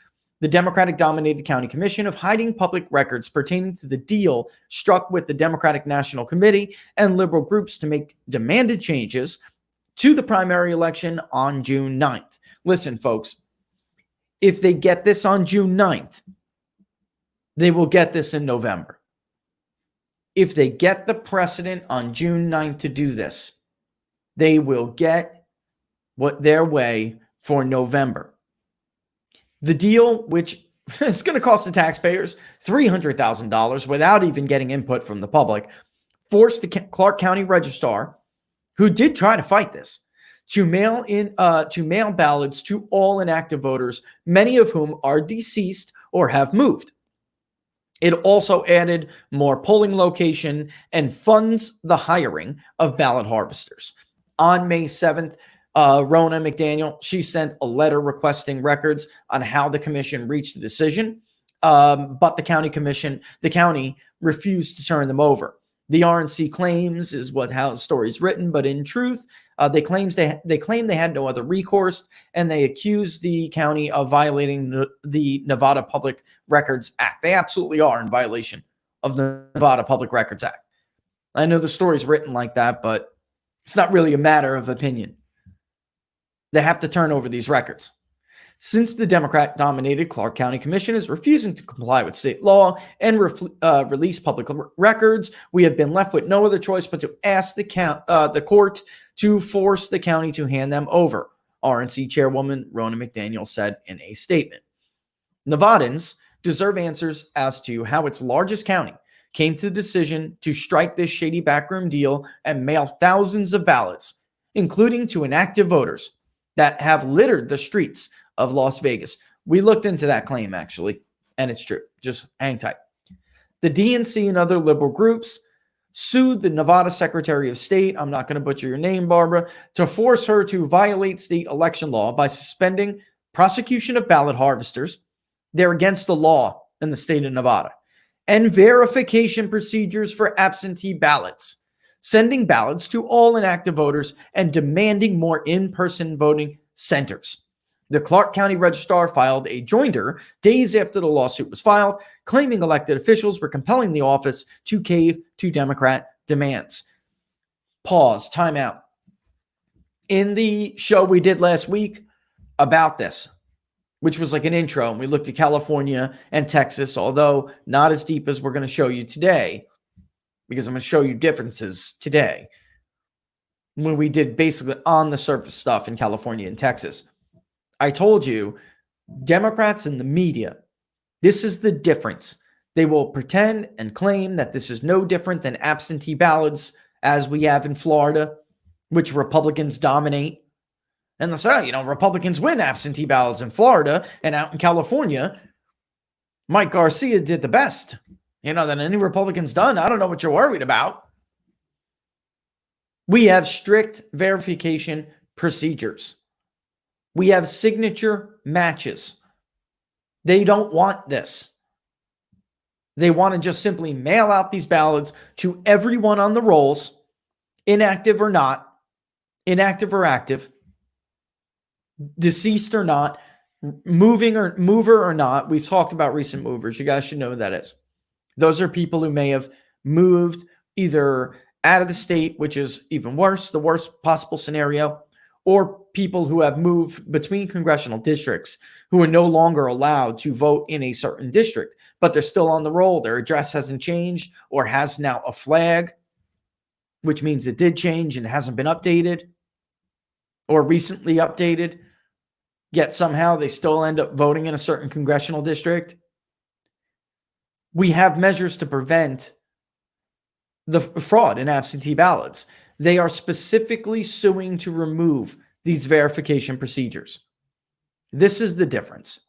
the Democratic-dominated county commission of hiding public records pertaining to the deal struck with the Democratic National Committee and liberal groups to make demanded changes to the primary election on June 9th. Listen, folks, if they get this on June 9th, they will get this in November. If they get the precedent on June 9th to do this, they will get what their way for November. The deal, which is going to cost the taxpayers $300,000 without even getting input from the public, forced the Clark County registrar, who did try to fight this, to mail ballots to all inactive voters, many of whom are deceased or have moved. It also added more polling location and funds the hiring of ballot harvesters. On May 7th, Rona McDaniel, she sent a letter requesting records on how the commission reached the decision, but the county refused to turn them over. The RNC claims is how the story is written, but in truth, they claim they had no other recourse, and they accused the county of violating the Nevada Public Records Act. They absolutely are in violation of the Nevada Public Records Act. I know the story's written like that, but it's not really a matter of opinion. They have to turn over these records. Since the Democrat-dominated Clark County Commission is refusing to comply with state law and release public records, we have been left with no other choice but to ask the court to force the county to hand them over, RNC Chairwoman Rona McDaniel said in a statement. Nevadans deserve answers as to how its largest county came to the decision to strike this shady backroom deal and mail thousands of ballots, including to inactive voters that have littered the streets of Las Vegas. We looked into that claim, actually, and it's true. Just hang tight. The DNC and other liberal groups sued the Nevada Secretary of State, I'm not going to butcher your name, Barbara, to force her to violate state election law by suspending prosecution of ballot harvesters. They're against the law in the state of Nevada. And verification procedures for absentee ballots, sending ballots to all inactive voters and demanding more in-person voting centers. The Clark County Registrar filed a joinder days after the lawsuit was filed, claiming elected officials were compelling the office to cave to Democrat demands. Pause, time out. In the show we did last week about this, which was like an intro, and we looked at California and Texas, although not as deep as we're going to show you today, because I'm going to show you differences today when we did basically on the surface stuff in California and Texas. I told you, Democrats and the media, this is the difference. They will pretend and claim that this is no different than absentee ballots as we have in Florida, which Republicans dominate. And they'll say, Republicans win absentee ballots in Florida, and out in California, Mike Garcia did the best, that any Republican's done. I don't know what you're worried about. We have strict verification procedures. We have signature matches. They don't want this. They want to just simply mail out these ballots to everyone on the rolls, inactive or not, inactive or active, deceased or not, mover or not. We've talked about recent movers. You guys should know who that is. Those are people who may have moved either out of the state, which is even worse, the worst possible scenario, or people who have moved between congressional districts who are no longer allowed to vote in a certain district, but they're still on the roll. Their address hasn't changed or has now a flag, which means it did change and hasn't been updated or recently updated, yet somehow they still end up voting in a certain congressional district. We have measures to prevent the fraud in absentee ballots. They are specifically suing to remove these verification procedures. This is the difference.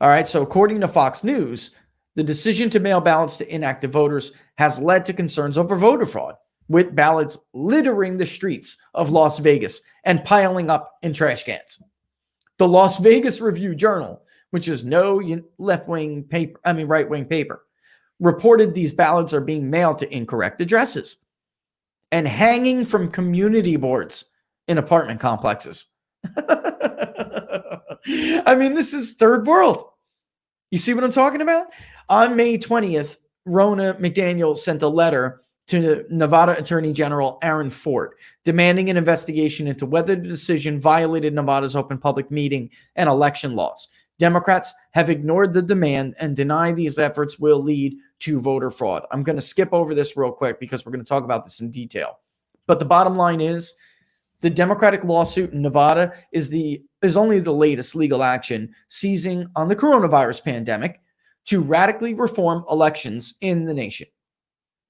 All right. So according to Fox News, the decision to mail ballots to inactive voters has led to concerns over voter fraud, with ballots littering the streets of Las Vegas and piling up in trash cans. The Las Vegas Review-Journal, which is no right-wing paper, reported these ballots are being mailed to incorrect addresses and hanging from community boards in apartment complexes. I mean, this is third world. You see what I'm talking about? On May 20th, Ronna McDaniel sent a letter to Nevada Attorney General Aaron Fort, demanding an investigation into whether the decision violated Nevada's open public meeting and election laws. Democrats have ignored the demand and deny these efforts will lead to voter fraud. I'm going to skip over this real quick because we're going to talk about this in detail. But the bottom line is the Democratic lawsuit in Nevada is only the latest legal action seizing on the coronavirus pandemic to radically reform elections in the nation.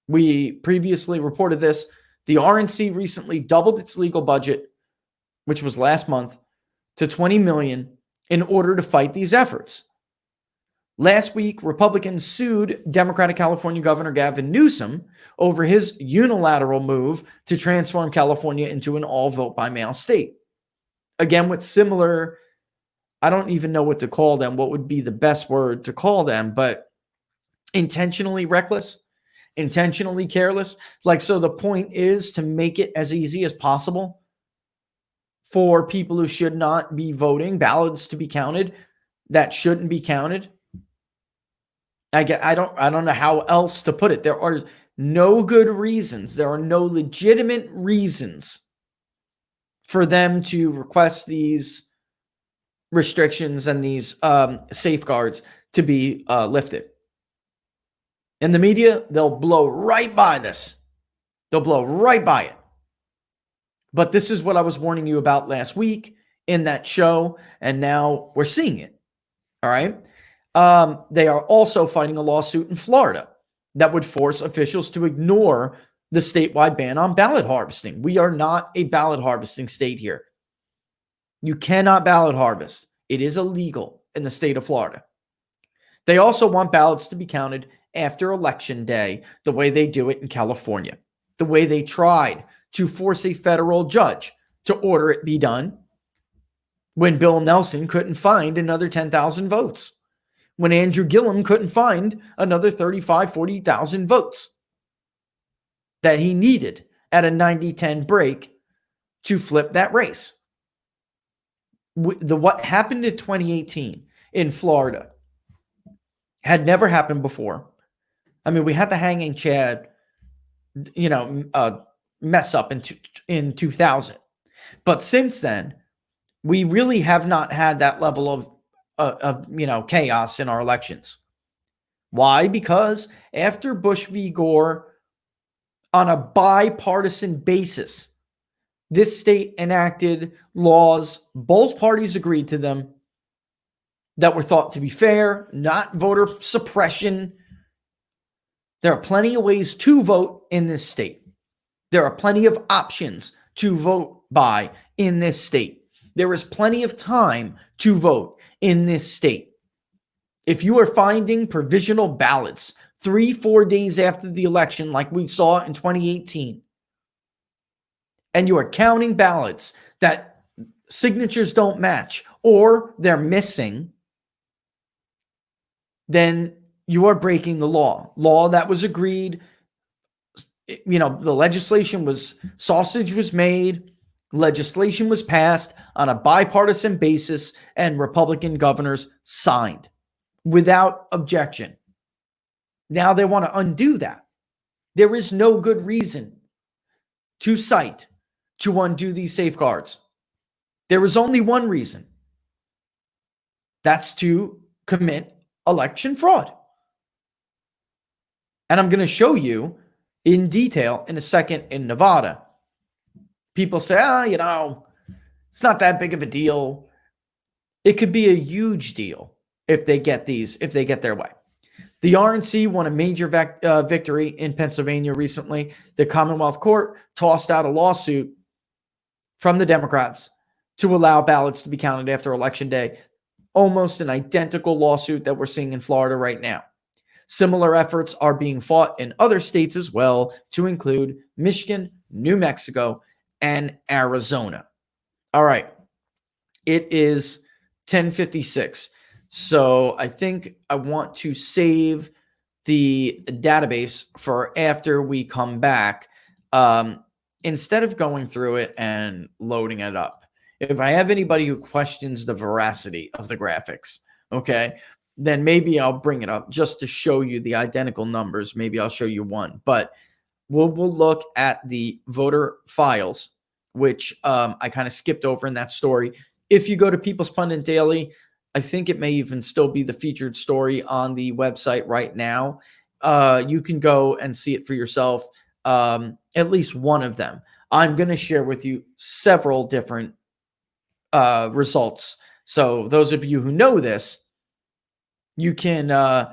We previously reported this. The RNC recently doubled its legal budget, which was last month, to $20 million in order to fight these efforts. Last week, Republicans sued Democratic California Governor Gavin Newsom over his unilateral move to transform California into an all-vote-by-mail state. Again, with similar, I don't even know what to call them, what would be the best word to call them, but intentionally reckless, intentionally careless. So the point is to make it as easy as possible for people who should not be voting, ballots to be counted that shouldn't be counted. I don't know how else to put it. There are no good reasons. There are no legitimate reasons for them to request these restrictions and these safeguards to be lifted. In the media, they'll blow right by this. They'll blow right by it. But this is what I was warning you about last week in that show, and now we're seeing it. All right? They are also fighting a lawsuit in Florida that would force officials to ignore the statewide ban on ballot harvesting. We are not a ballot harvesting state here. You cannot ballot harvest. It is illegal in the state of Florida. They also want ballots to be counted after Election Day, the way they do it in California, the way they tried to force a federal judge to order it be done when Bill Nelson couldn't find another 10,000 votes, when Andrew Gillum couldn't find another 40,000 votes that he needed at a 90-10 break to flip that race. What happened in 2018 in Florida had never happened before. I mean, we had the hanging Chad, mess up in 2000. But since then, we really have not had that level of chaos in our elections. Why? Because after Bush v. Gore, on a bipartisan basis, this state enacted laws, both parties agreed to them, that were thought to be fair, not voter suppression. There are plenty of ways to vote in this state. There are plenty of options to vote by in this state. There is plenty of time to vote in this state. If you are finding provisional ballots 3-4 days after the election, like we saw in 2018, and you are counting ballots that signatures don't match or they're missing, then you are breaking the law that was agreed. The legislation sausage was made, legislation was passed on a bipartisan basis, and Republican governors signed without objection. Now they want to undo that. There is no good reason to cite to undo these safeguards. There is only one reason. That's to commit election fraud. And I'm going to show you in detail in a second in Nevada. People say, it's not that big of a deal. It could be a huge deal if they get their way. The RNC won a major victory in Pennsylvania recently. The Commonwealth Court tossed out a lawsuit from the Democrats to allow ballots to be counted after Election Day. almost an identical lawsuit that we're seeing in Florida right now. Similar efforts are being fought in other states as well, to include Michigan, New Mexico, and Arizona. All right. It is 10:56. So I think I want to save the database for after we come back, instead of going through it and loading it up. If I have anybody who questions the veracity of the graphics, okay, then maybe I'll bring it up just to show you the identical numbers. Maybe I'll show you one, but we'll look at the voter files, which I kind of skipped over in that story. If you go to People's Pundit Daily, I think it may even still be the featured story on the website right now. You can go and see it for yourself, at least one of them. I'm going to share with you several different results. So those of you who know this, those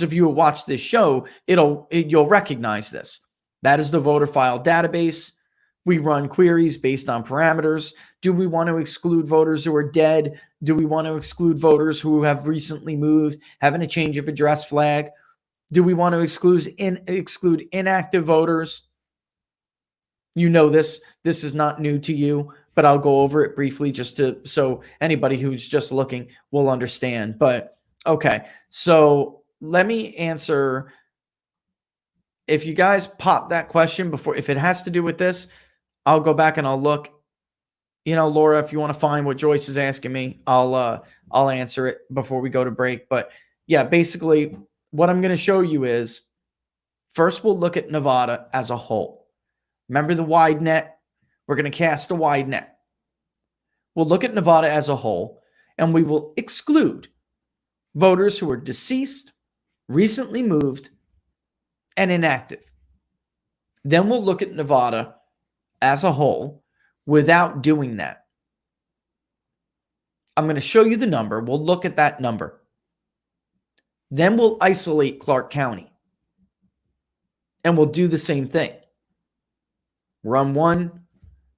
of you who watch this show, you'll recognize this. That is the voter file database. We run queries based on parameters. Do we want to exclude voters who are dead? Do we want to exclude voters who have recently moved, having a change of address flag? Do we want to exclude inactive voters? You know this. This is not new to you, but I'll go over it briefly just so anybody who's just looking will understand. But okay, so let me answer. If you guys pop that question before, if it has to do with this, I'll go back and I'll look. You know, Laura, if you want to find what Joyce is asking me, I'll answer it before we go to break. But yeah, basically what I'm going to show you is, first we'll look at Nevada as a whole. Remember the wide net? We're going to cast a wide net. We'll look at Nevada as a whole, and we will exclude voters who are deceased, recently moved, and inactive. Then we'll look at Nevada as a whole without doing that. I'm going to show you the number. We'll look at that number. Then we'll isolate Clark County. And we'll do the same thing. Run one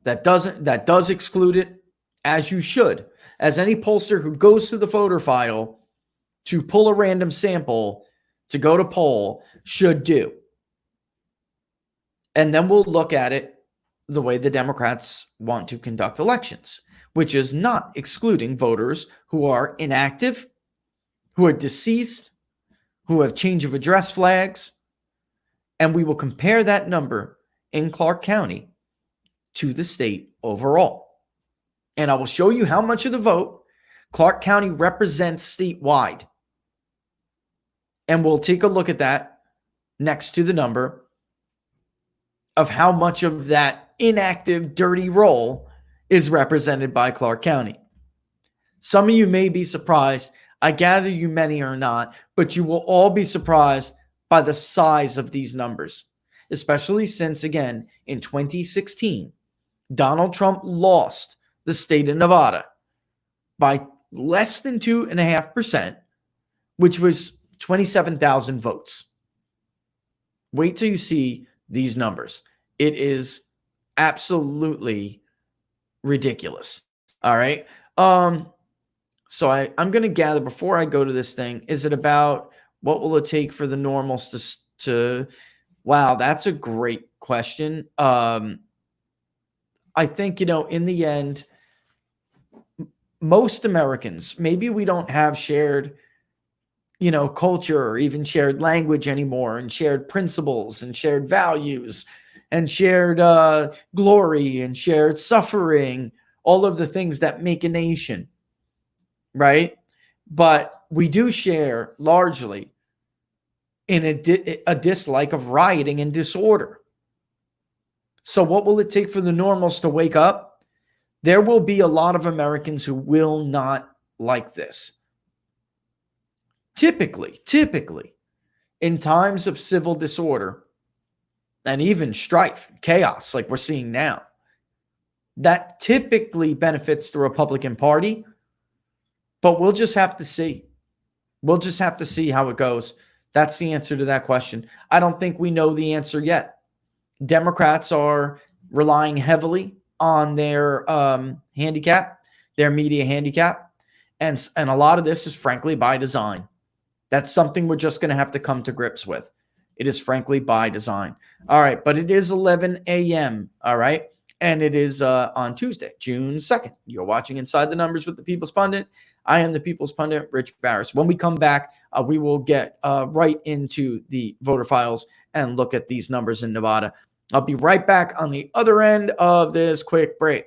that does exclude it, as you should. As any pollster who goes to the voter file to pull a random sample to go to poll should do. And then we'll look at it the way the Democrats want to conduct elections, which is not excluding voters who are inactive, who are deceased, who have change of address flags. And we will compare that number in Clark County to the state overall. And I will show you how much of the vote Clark County represents statewide. And we'll take a look at that next to the number of how much of that inactive, dirty roll is represented by Clark County. Some of you may be surprised. I gather you many are not, but you will all be surprised by the size of these numbers, especially since, again, in 2016, Donald Trump lost the state of Nevada by less than 2.5%, which was 27,000 votes. Wait till you see these numbers. It is absolutely ridiculous. All right. So I'm going to gather, before I go to this thing, is it about what will it take for the normals to wow, that's a great question. I think, in the end, most Americans, maybe we don't have shared, culture or even shared language anymore, and shared principles and shared values and shared glory and shared suffering, all of the things that make a nation, right? But we do share largely in a dislike of rioting and disorder. So what will it take for the normals to wake up? There will be a lot of Americans who will not like this. Typically, in times of civil disorder and even strife, chaos like we're seeing now, that typically benefits the Republican Party. But we'll just have to see. We'll just have to see how it goes. That's the answer to that question. I don't think we know the answer yet. Democrats are relying heavily on their handicap, their media handicap. And a lot of this is frankly by design. That's something we're just going to have to come to grips with. It is frankly by design. All right, but it is 11 a.m., all right? And it is on Tuesday, June 2nd. You're watching Inside the Numbers with the People's Pundit. I am the People's Pundit, Rich Barris. When we come back, we will get right into the voter files and look at these numbers in Nevada. I'll be right back on the other end of this quick break.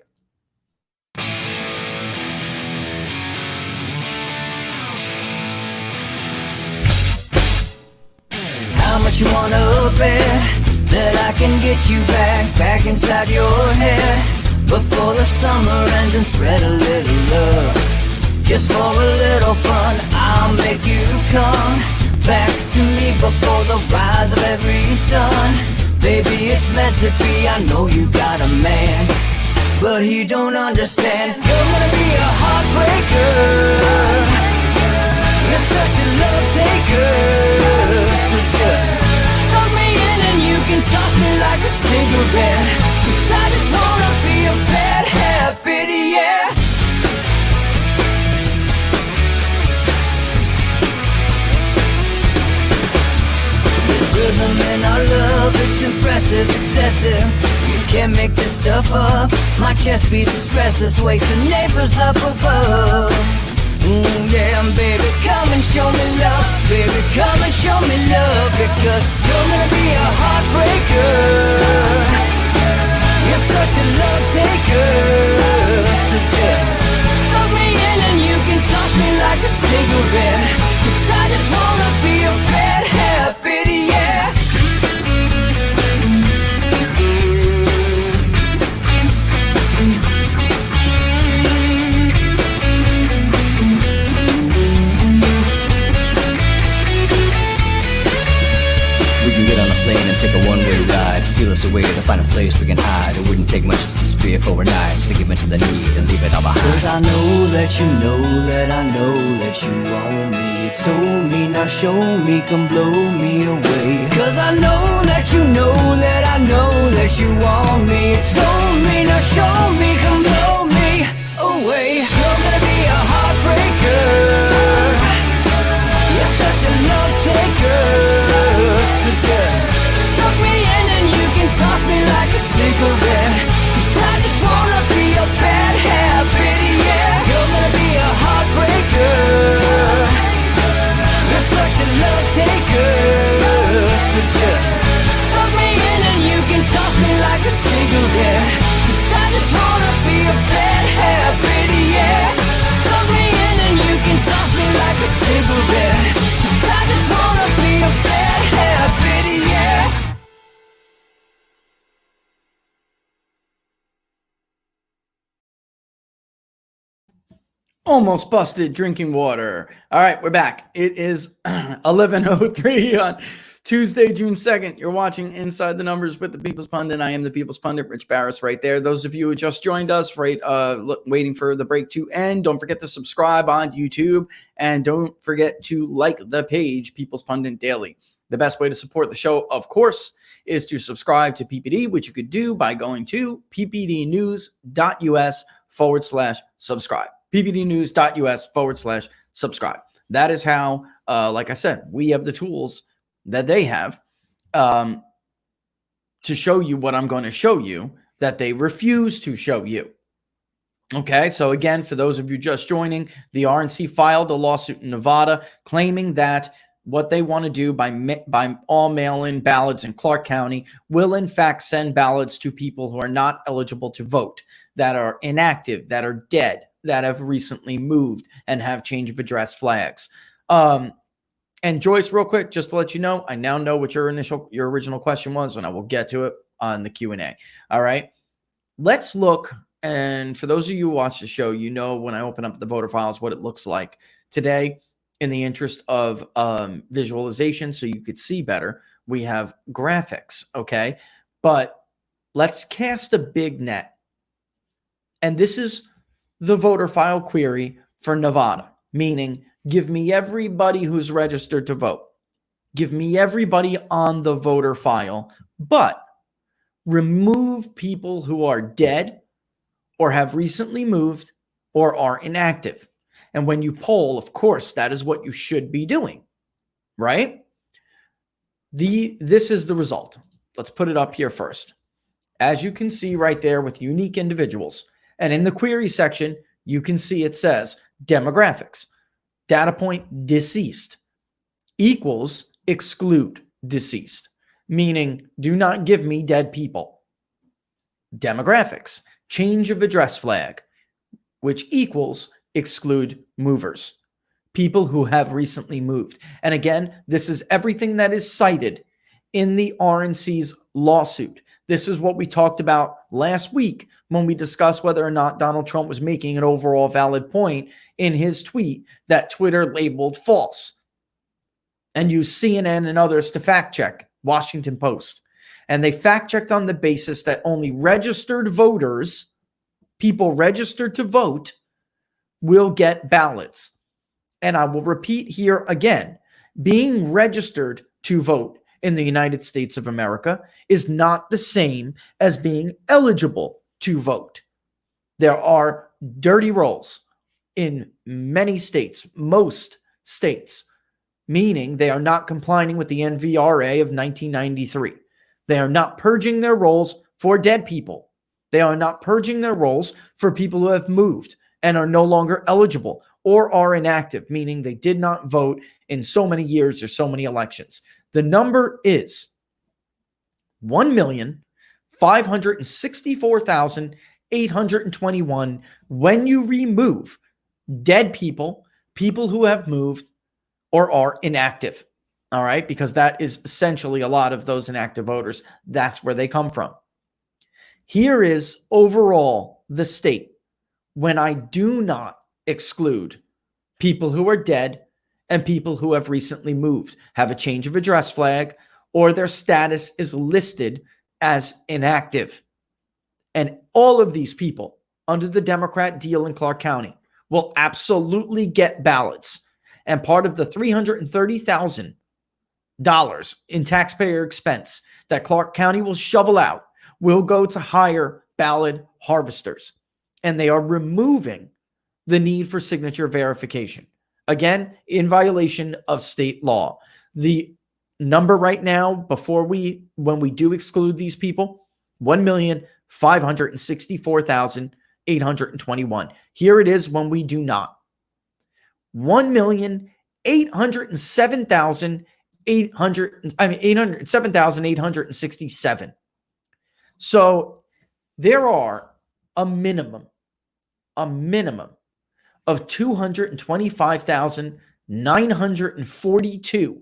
How much you wanna bet that I can get you back inside your head before the summer ends and spread a little love. Just for a little fun, I'll make you come back to me before the rise of every sun. Baby, it's meant to be, I know you got a man, but he don't understand. You're gonna be a heartbreaker, you're such a love taker, so just suck me in and you can toss me like a cigarette, 'cause I just wanna be a bad habit, yeah. There's rhythm in our love, it's impressive, excessive. You can't make this stuff up. My chest beats, it's restless, wakes the neighbors up above. Yeah, baby, come and show me love. Baby, come and show me love, because you're gonna be a heartbreaker, you're such a love taker, so just suck me in and you can toss me like a cigarette, 'cause I just wanna be a bad habit, yeah. Take a one-way ride, steal us away to find a place we can hide. It wouldn't take much to spear for a knife, just to give into the need and leave it all behind. 'Cause I know that you know that I know that you want me. You told me, now show me, come blow me away. 'Cause I know that you know that I know that you want me. You told me, now show me, come blow me away. You're gonna be a heartbreaker, you're such a love taker, so just suck me in and you can toss me like a cigarette, 'cause I just wanna be a bad habit, yeah. You're gonna be a heartbreaker, you're such a love taker, so just suck me in and you can toss me like a cigarette, 'cause I just wanna be a bad habit, yeah. Suck me in and you can toss me like a cigarette, 'cause I just wanna be a bad habit, yeah. Almost busted drinking water. All right, we're back. It is 11:03 on Tuesday, June 2nd. You're watching Inside the Numbers with the People's Pundit. I am the People's Pundit, Rich Barris, right there. Those of you who just joined us, right, waiting for the break to end, don't forget to subscribe on YouTube, and don't forget to like the page, People's Pundit Daily. The best way to support the show, of course, is to subscribe to PPD, which you could do by going to ppdnews.us/subscribe. ppdnews.us/subscribe. That is how, like I said, we have the tools that they have to show you what I'm going to show you that they refuse to show you. Okay, so again, for those of you just joining, the RNC filed a lawsuit in Nevada claiming that what they want to do by all mail-in ballots in Clark County will in fact send ballots to people who are not eligible to vote, that are inactive, that are dead, that have recently moved and have change of address flags. And Joyce, real quick, just to let you know, I now know what your original question was, and I will get to it on the Q&A. All right, let's look. And for those of you who watch the show, you know when I open up the voter files what it looks like today. In the interest of visualization, so you could see better, we have graphics. Okay, but let's cast a big net. And this is the voter file query for Nevada, meaning give me everybody who's registered to vote. Give me everybody on the voter file, but remove people who are dead or have recently moved or are inactive. And when you poll, of course, that is what you should be doing, right? This is the result. Let's put it up here first. As you can see right there with unique individuals. And in the query section, you can see it says demographics, data point deceased equals exclude deceased, meaning do not give me dead people. Demographics, change of address flag, which equals exclude movers, people who have recently moved. And again, this is everything that is cited in the RNC's lawsuit. This is what we talked about last week when we discussed whether or not Donald Trump was making an overall valid point in his tweet that Twitter labeled false and used CNN and others to fact check Washington Post. And they fact checked on the basis that only registered voters, people registered to vote, will get ballots. And I will repeat here again, being registered to vote in the United States of America is not the same as being eligible to vote. There are dirty rolls in many states, most states, meaning they are not complying with the NVRA of 1993. They are not purging their rolls for dead people. They are not purging their rolls for people who have moved and are no longer eligible or are inactive, meaning they did not vote in so many years or so many elections. The number is 1,564,821 when you remove dead people, people who have moved or are inactive. All right, because that is essentially a lot of those inactive voters. That's where they come from. Here is overall the state when I do not exclude people who are dead and people who have recently moved, have a change of address flag, or their status is listed as inactive. And all of these people under the Democrat deal in Clark County will absolutely get ballots. And part of the $330,000 in taxpayer expense that Clark County will shovel out will go to hire ballot harvesters. And they are removing the need for signature verification. Again, in violation of state law. The number right now, when we do exclude these people, 1,564,821. Here it is when we do not. 807,867. So there are a minimum of 225,942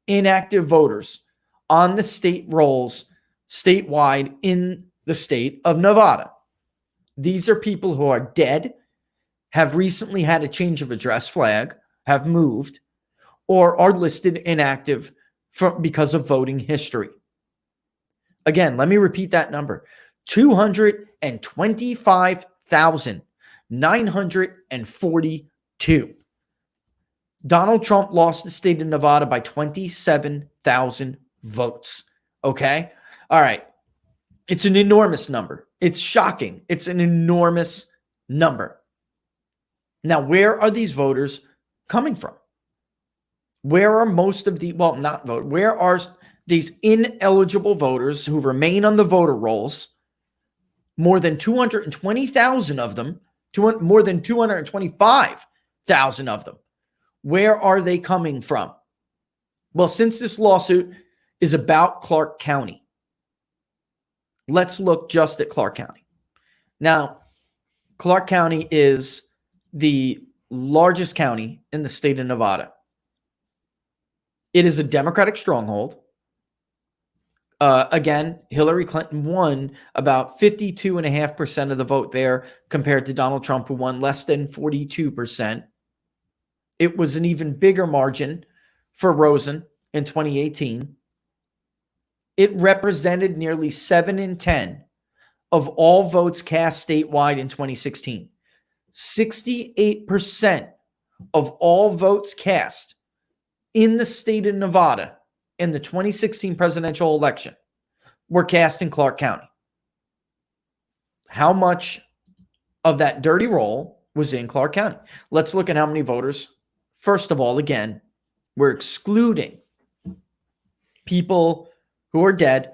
inactive voters on the state rolls statewide in the state of Nevada. These are people who are dead, have recently had a change of address flag, have moved, or are listed inactive because of voting history. Again, let me repeat that number. 225,942. Donald Trump lost the state of Nevada by 27,000 votes. Okay? All right. It's an enormous number. It's shocking. It's an enormous number. Now, where are these voters coming from? Where are most of the, well, not vote, where are these ineligible voters who remain on the voter rolls? More than 220,000 of them, more than 225,000 of them. Where are they coming from? Well, since this lawsuit is about Clark County, let's look just at Clark County. Now, Clark County is the largest county in the state of Nevada. It is a Democratic stronghold. Again, Hillary Clinton won about 52.5% of the vote there compared to Donald Trump, who won less than 42%. It was an even bigger margin for Rosen in 2018. It represented nearly 7 in 10 of all votes cast statewide in 2016. 68% of all votes cast in the state of Nevada in the 2016 presidential election were cast in Clark County. How much of that dirty roll was in Clark County. Let's look at how many voters. First of all, again, we're excluding people who are dead.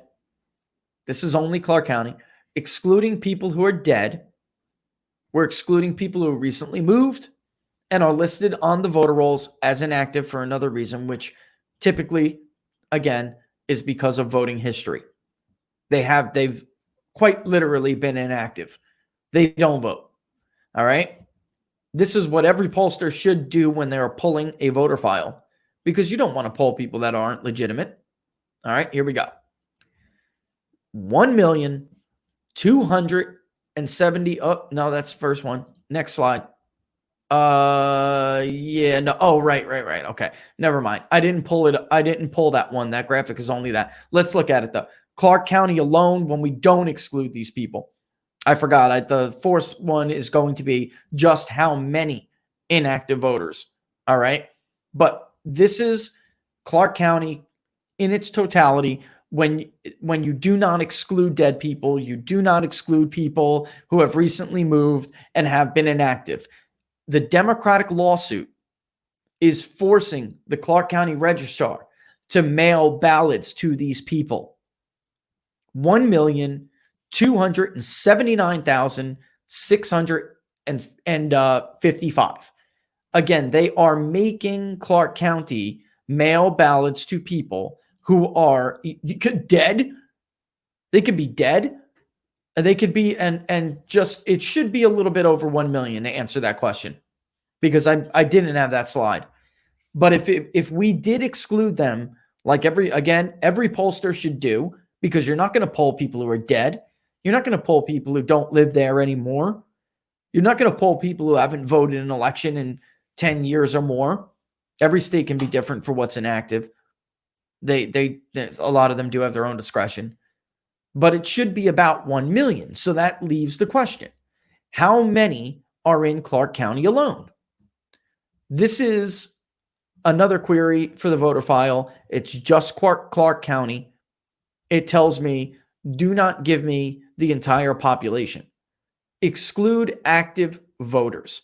This is only Clark County. Excluding people who are dead. We're excluding people who recently moved and are listed on the voter rolls as inactive for another reason, which typically, again, is because of voting history. They've quite literally been inactive. They don't vote. All right. This is what every pollster should do when they're pulling a voter file, because you don't want to poll people that aren't legitimate. All right, here we go. 1,270,000. Oh, no, that's the first one. Next slide. Yeah, no. Oh, right. Okay. Never mind. I didn't pull that one. That graphic is only that. Let's look at it though. Clark County alone, when we don't exclude these people. I forgot. The fourth one is going to be just how many inactive voters. All right. But this is Clark County in its totality. When you do not exclude dead people, you do not exclude people who have recently moved and have been inactive. The Democratic lawsuit is forcing the Clark County registrar to mail ballots to these people. 1,279,655. Again, they are making Clark County mail ballots to people who are dead. They could be dead. They could be, and just, it should be a little bit over 1 million to answer that question, because I didn't have that slide. But if we did exclude them, like every pollster should do, because you're not going to poll people who are dead. You're not going to poll people who don't live there anymore. You're not going to poll people who haven't voted in an election in 10 years or more. Every state can be different for what's inactive. A lot of them do have their own discretion. But it should be about 1 million. So that leaves the question. How many are in Clark County alone? This is another query for the voter file. It's just Clark County. It tells me, do not give me the entire population. Exclude active voters.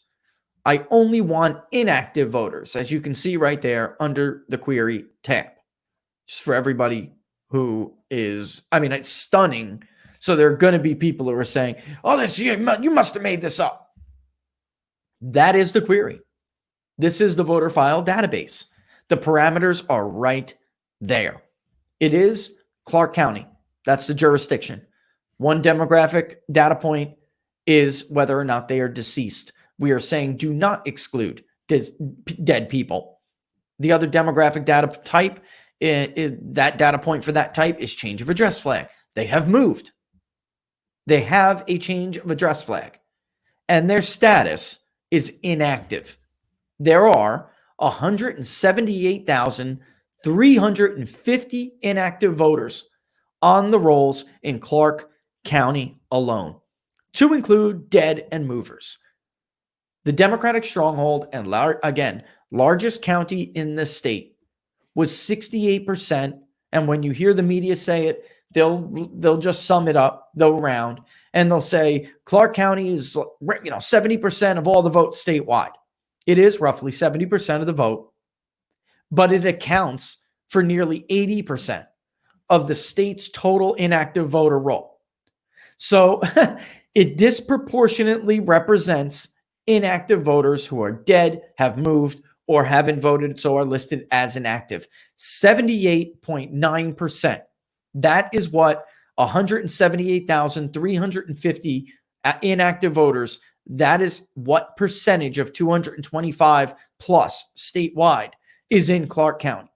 I only want inactive voters, as you can see right there under the query tab. Just for everybody who is, it's stunning. So there are going to be people who are saying, oh, you must have made this up. That is the query. This is the voter file database. The parameters are right there. It is Clark County. That's the jurisdiction. One demographic data point is whether or not they are deceased. We are saying do not exclude dead people. The other demographic data type, that data point for that type is change of address flag. They have moved. They have a change of address flag. And their status is inactive. There are 178,350 inactive voters on the rolls in Clark County alone, to include dead and movers. The Democratic stronghold and largest county in the state was 68%. And when you hear the media say it, they'll just sum it up, they'll round, and they'll say Clark County is 70% of all the votes statewide. It is roughly 70% of the vote, but it accounts for nearly 80% of the state's total inactive voter roll. So it disproportionately represents inactive voters who are dead, have moved, or haven't voted, so are listed as inactive. 78.9%. That is what 178,350 inactive voters, that is what percentage of 225 plus statewide is in Clark County.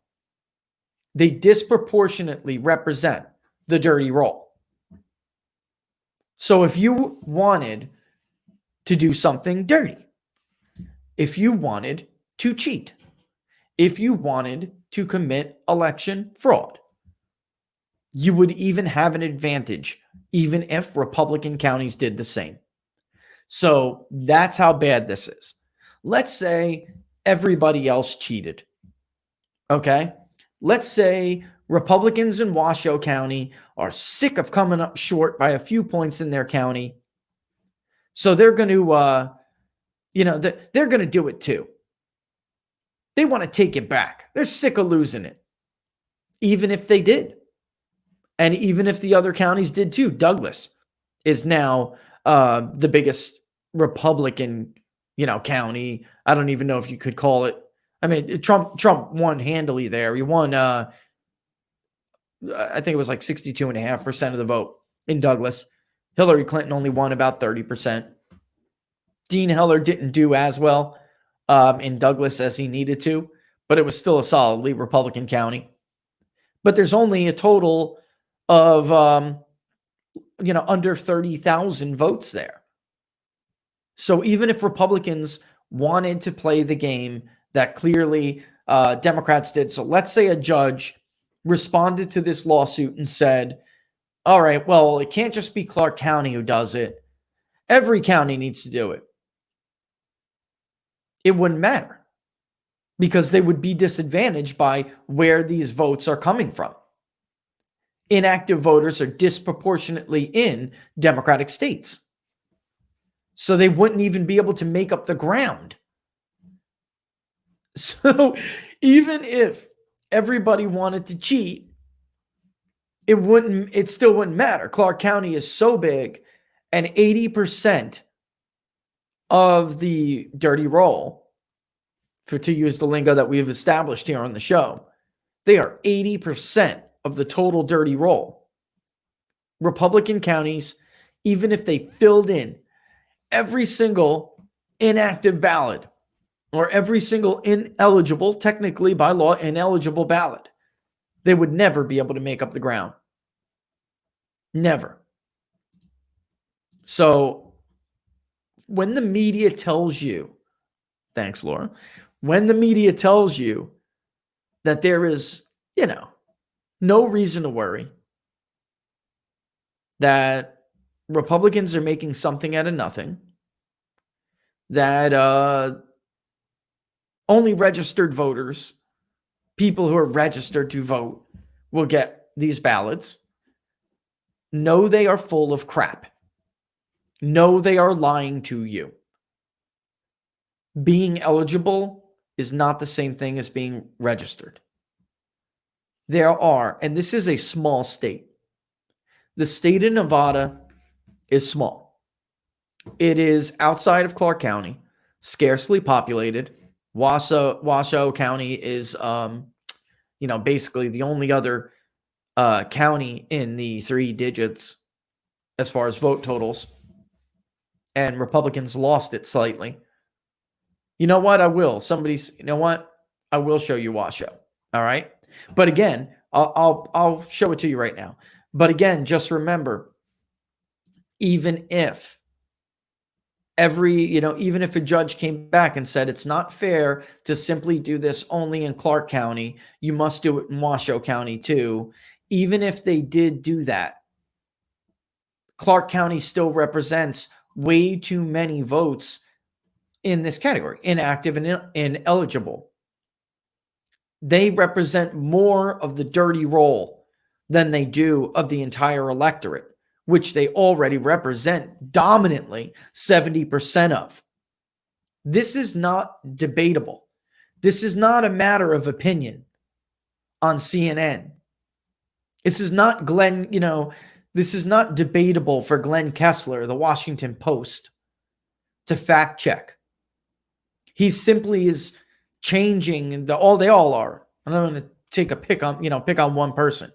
They disproportionately represent the dirty roll. So if you wanted to do something dirty, if you wanted to cheat, if you wanted to commit election fraud, you would even have an advantage, even if Republican counties did the same. So that's how bad this is. Let's say everybody else cheated. Okay? Let's say Republicans in Washoe County are sick of coming up short by a few points in their county. So they're going to they're going to do it too. They want to take it back. They're sick of losing it. Even if they did. And even if the other counties did too. Douglas is now the biggest Republican, county. I don't even know if you could call it. I mean, Trump won handily there. He won, I think it was like 62.5% of the vote in Douglas. Hillary Clinton only won about 30%. Dean Heller didn't do as well in Douglas as he needed to, but it was still a solidly Republican county. But there's only a total of, under 30,000 votes there. So even if Republicans wanted to play the game that clearly Democrats did, so let's say a judge responded to this lawsuit and said, all right, well, it can't just be Clark County who does it. Every county needs to do it. It wouldn't matter because they would be disadvantaged by where these votes are coming from. Inactive voters are disproportionately in Democratic states. So they wouldn't even be able to make up the ground. So even if everybody wanted to cheat, it still wouldn't matter. Clark County is so big, and 80% of the dirty roll, to use the lingo that we've established here on the show, they are 80% of the total dirty roll. Republican counties, even if they filled in every single inactive ballot or every single ineligible, technically by law, ineligible ballot, they would never be able to make up the ground. Never. So when the media tells you, thanks, Laura, when the media tells you that there is, no reason to worry, that Republicans are making something out of nothing, that only registered voters, people who are registered to vote, will get these ballots, know they are full of crap. Know they are lying to you. Being eligible is not the same thing as being registered. There are, and this is a small state. The state of Nevada is small. It is outside of Clark County, scarcely populated. Washoe County is, basically the only other county in the 3 digits as far as vote totals. And Republicans lost it slightly. You know what? I will. I will show you Washoe. All right. But again, I'll show it to you right now. But again, just remember, even if even if a judge came back and said it's not fair to simply do this only in Clark County, you must do it in Washoe County too. Even if they did do that, Clark County still represents way too many votes in this category, inactive and ineligible. They represent more of the dirty roll than they do of the entire electorate, which they already represent dominantly 70% of. This is not debatable. This is not a matter of opinion on CNN. This is not this is not debatable for Glenn Kessler, the Washington Post, to fact check. He simply is changing they all are. I'm not going to take a pick on one person.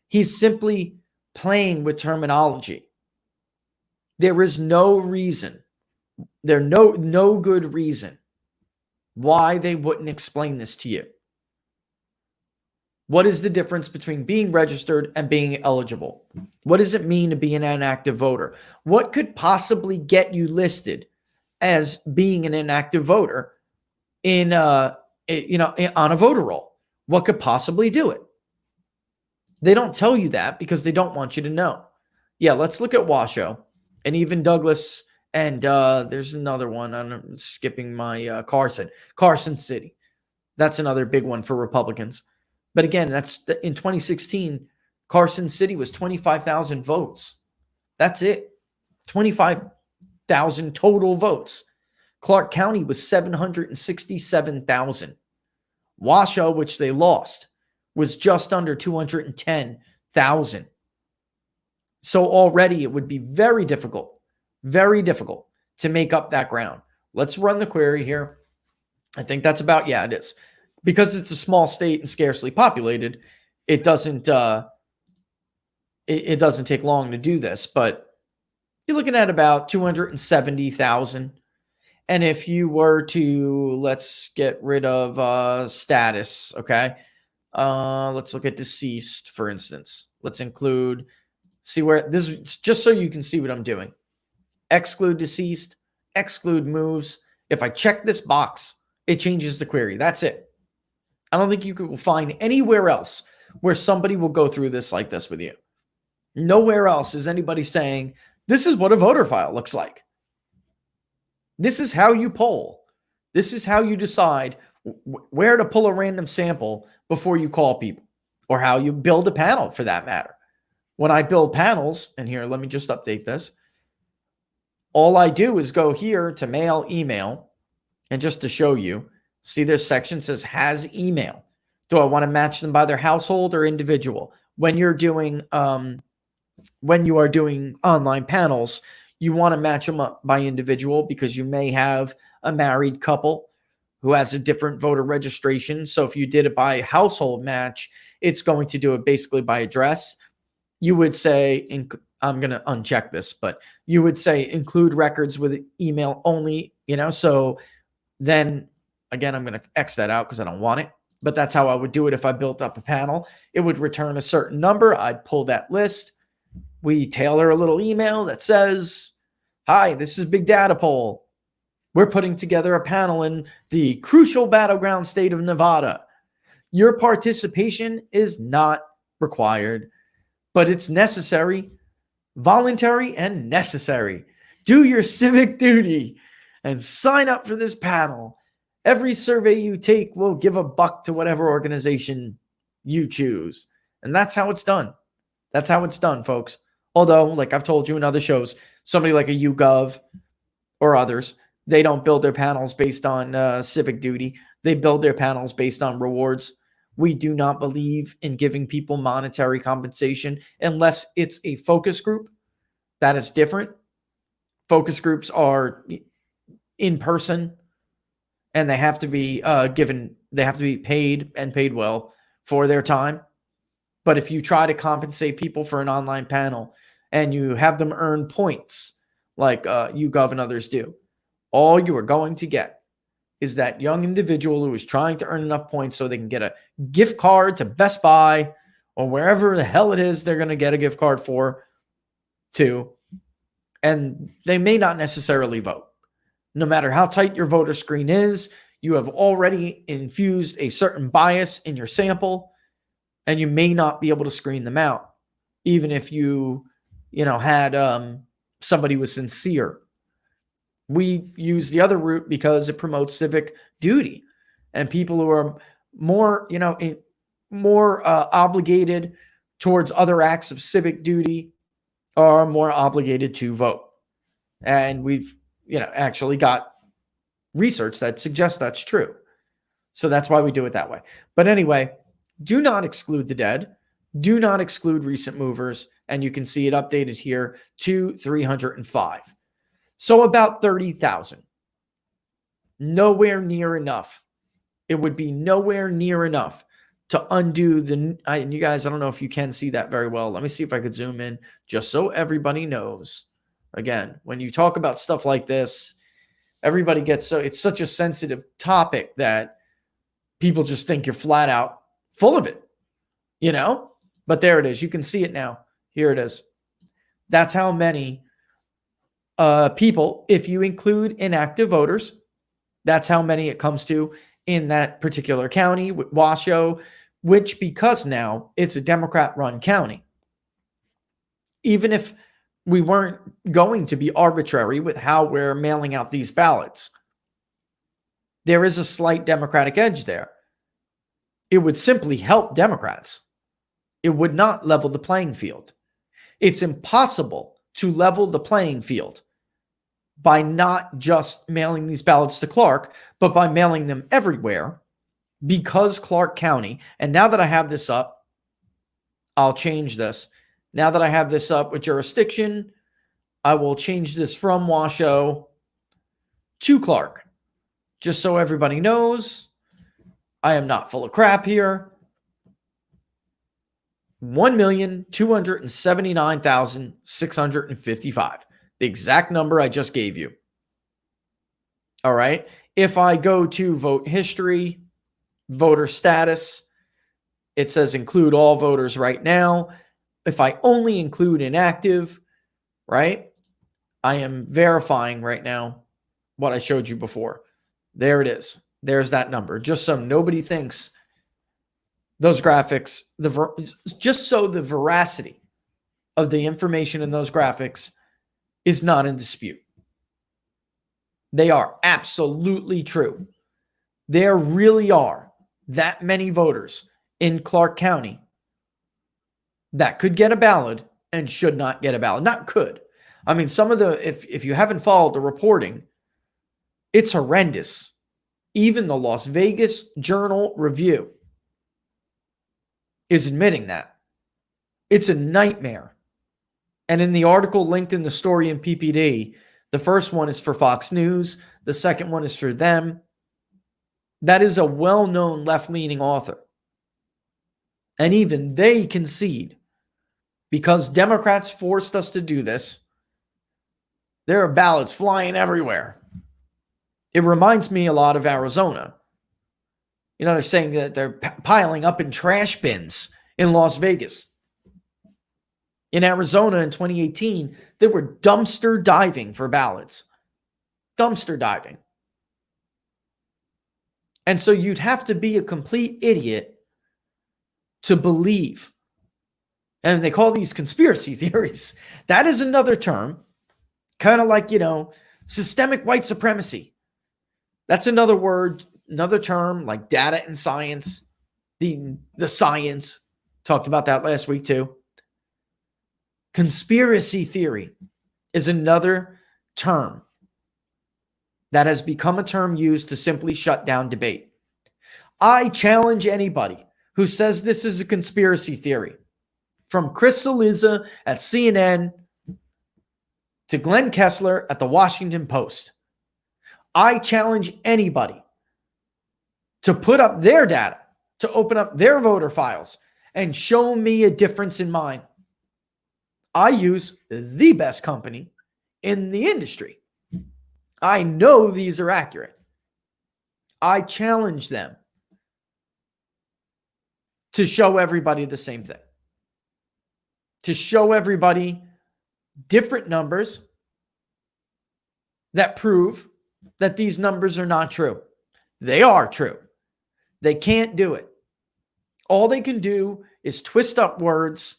He's simply playing with terminology. There is no reason, no good reason why they wouldn't explain this to you. What is the difference between being registered and being eligible? What does it mean to be an inactive voter? What could possibly get you listed as being an inactive voter on a voter roll? What could possibly do it? They don't tell you that because they don't want you to know. Yeah, let's look at Washoe and even Douglas, and there's another one. I'm skipping my Carson City. That's another big one for Republicans. But again, that's in 2016, Carson City was 25,000 votes. That's it. 25,000 total votes. Clark County was 767,000. Washoe, which they lost, was just under 210,000. So already it would be very difficult to make up that ground. Let's run the query here. I think that's about, yeah, it is. Because it's a small state and scarcely populated, it doesn't it doesn't take long to do this, but you're looking at about 270,000. And if you were to, let's get rid of status, okay? Let's look at deceased, for instance. Let's include, see where this is, just so you can see what I'm doing. Exclude deceased, exclude moves. If I check this box, it changes the query. That's it. I don't think you will find anywhere else where somebody will go through this like this with you. Nowhere else is anybody saying, this is what a voter file looks like. This is how you poll. This is how you decide where to pull a random sample before you call people, or how you build a panel for that matter. When I build panels, and here, let me just update this. All I do is go here to mail, email, and just to show you, see this section says has email. Do I want to match them by their household or individual? When you're doing, when you are doing online panels, you want to match them up by individual because you may have a married couple who has a different voter registration. So if you did it by household match, it's going to do it basically by address. You would say, I'm going to uncheck this, but you would say include records with email only, so then again, I'm going to X that out because I don't want it, but that's how I would do it. If I built up a panel, it would return a certain number. I'd pull that list. We tailor a little email that says, hi, this is Big Data Poll. We're putting together a panel in the crucial battleground state of Nevada. Your participation is not required, but it's necessary, voluntary, and necessary. Do your civic duty and sign up for this panel. Every survey you take will give $1 to whatever organization you choose. And that's how it's done. That's how it's done, folks. Although, like I've told you in other shows, somebody like a YouGov or others, they don't build their panels based on civic duty. They build their panels based on rewards. We do not believe in giving people monetary compensation unless it's a focus group. That is different. Focus groups are in person, and they have to be they have to be paid and paid well for their time. But if you try to compensate people for an online panel and you have them earn points like YouGov and others do, all you are going to get is that young individual who is trying to earn enough points so they can get a gift card to Best Buy or wherever the hell it is they're going to get a gift card to, and they may not necessarily vote. No matter how tight your voter screen is, you have already infused a certain bias in your sample, and you may not be able to screen them out, even if you had somebody was sincere. We use the other route because it promotes civic duty, and people who are more, obligated towards other acts of civic duty are more obligated to vote. And we've, actually got research that suggests that's true. So that's why we do it that way. But anyway, do not exclude the dead. Do not exclude recent movers. And you can see it updated here to 305. So about 30,000. Nowhere near enough. It would be nowhere near enough to undo and you guys, I don't know if you can see that very well. Let me see if I could zoom in just so everybody knows. Again, when you talk about stuff like this, everybody gets it's such a sensitive topic that people just think you're flat out full of it, But there it is. You can see it now. Here it is. That's how many people, if you include inactive voters, that's how many it comes to in that particular county, Washoe, which because now it's a Democrat-run county. Even if we weren't going to be arbitrary with how we're mailing out these ballots, there is a slight Democratic edge there. It would simply help Democrats. It would not level the playing field. It's impossible to level the playing field by not just mailing these ballots to Clark, but by mailing them everywhere, because Clark County, and now that I have this up, I'll change this. Now that I have this up with jurisdiction, I will change this from Washoe to Clark, just so everybody knows I am not full of crap here. 1,279,655. The exact number I just gave you. All right. If I go to vote history, voter status, it says include all voters right now. If I only include inactive, right, I am verifying right now what I showed you before. There it is. There's that number. Just so nobody thinks those graphics, just so the veracity of the information in those graphics is not in dispute. They are absolutely true. There really are that many voters in Clark County that could get a ballot and should not get a ballot. Not could. I mean, some of the, if you haven't followed the reporting, it's horrendous. Even the Las Vegas Journal-Review is admitting that. It's a nightmare. And in the article linked in the story in PPD, the first one is for Fox News. The second one is for them. That is a well-known left-leaning author. And even they concede, because Democrats forced us to do this, there are ballots flying everywhere. It reminds me a lot of Arizona. You know, they're saying that they're piling up in trash bins in Las Vegas. In Arizona in 2018, they were dumpster diving for ballots. Dumpster diving. And so you'd have to be a complete idiot to believe. And they call these conspiracy theories. That is another term, kind of like, systemic white supremacy. That's another word, another term like data and science, the science. Talked about that last week too. Conspiracy theory is another term that has become a term used to simply shut down debate. I challenge anybody who says this is a conspiracy theory, from Chris Cillizza at CNN to Glenn Kessler at the Washington Post. I challenge anybody to put up their data, to open up their voter files and show me a difference in mine. I use the best company in the industry. I know these are accurate. I challenge them to show everybody the same thing. To show everybody different numbers that prove that these numbers are not true. They are true. They can't do it. All they can do is twist up words,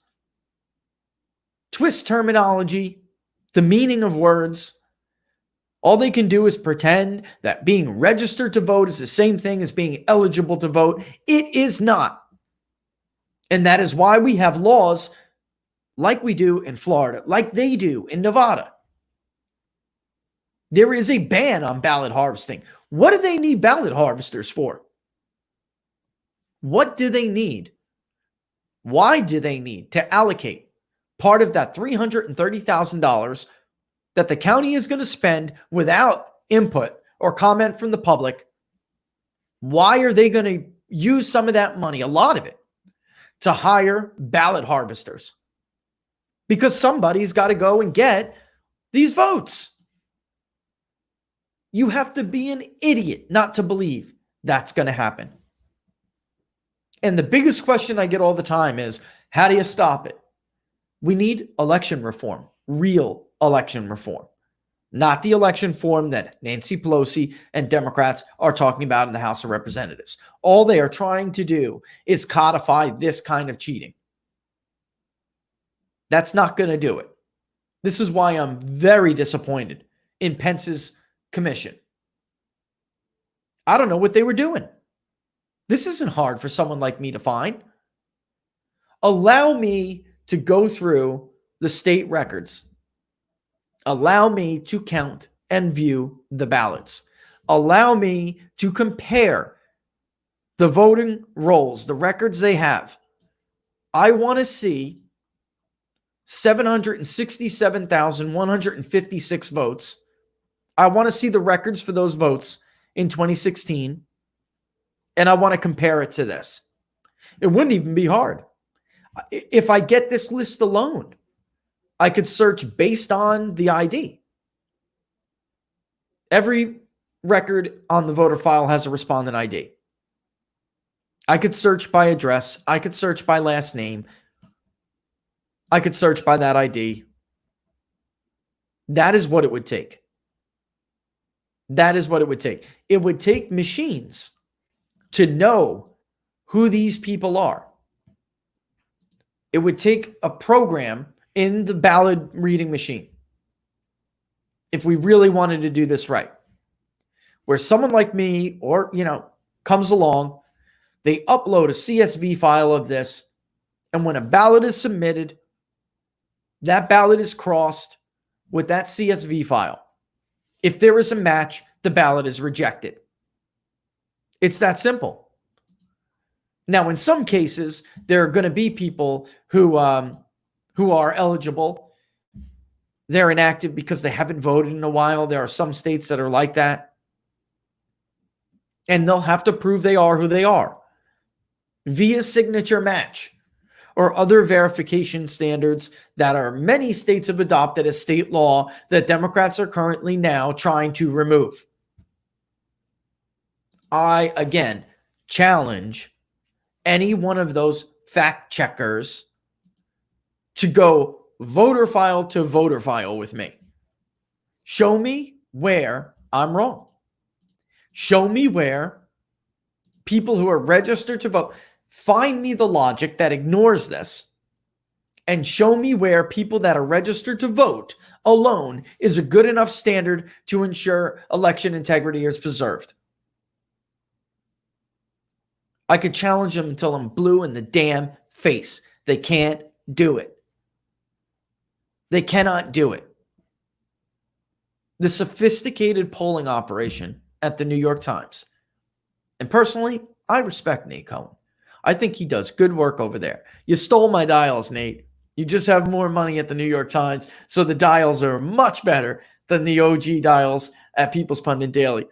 twist terminology, the meaning of words. All they can do is pretend that being registered to vote is the same thing as being eligible to vote. It is not. And that is why we have laws like we do in Florida, like they do in Nevada. There is a ban on ballot harvesting. What do they need ballot harvesters for? What do they need? Why do they need to allocate part of that $330,000 that the county is going to spend without input or comment from the public? Why are they going to use some of that money, a lot of it, to hire ballot harvesters? Because somebody's got to go and get these votes. You have to be an idiot not to believe that's going to happen. And the biggest question I get all the time is, how do you stop it? We need election reform, real election reform, not the election reform that Nancy Pelosi and Democrats are talking about in the House of Representatives. All they are trying to do is codify this kind of cheating. That's not going to do it. This is why I'm very disappointed in Pence's commission. I don't know what they were doing. This isn't hard for someone like me to find. Allow me to go through the state records. Allow me to count and view the ballots. Allow me to compare the voting rolls, the records they have. I want to see 767,156 votes. I want to see the records for those votes in 2016, and I want to compare it to this. It wouldn't even be hard. If I get this list alone, I could search based on the ID. Every record on the voter file has a respondent ID. I could search by address. I could search by last name. I could search by that ID. That is what it would take. That is what it would take. It would take machines to know who these people are. It would take a program in the ballot reading machine, if we really wanted to do this right, where someone like me or, comes along, they upload a CSV file of this, and when a ballot is submitted, that ballot is crossed with that CSV file. If there is a match, the ballot is rejected. It's that simple. Now, in some cases, there are going to be people who are eligible. They're inactive because they haven't voted in a while. There are some states that are like that. And they'll have to prove they are who they are via signature match or other verification standards that are many states have adopted as state law that Democrats are currently now trying to remove. I, again, challenge any one of those fact checkers to go voter file to voter file with me. Show me where I'm wrong. Show me where people who are registered to vote, find me the logic that ignores this, and show me where people that are registered to vote alone is a good enough standard to ensure election integrity is preserved. I could challenge them until I'm blue in the damn face. They can't do it. They cannot do it. The sophisticated polling operation at the New York Times. And personally, I respect Nate Cohen. I think he does good work over there. You stole my dials, Nate. You just have more money at the New York Times, so the dials are much better than the OG dials at People's Pundit Daily.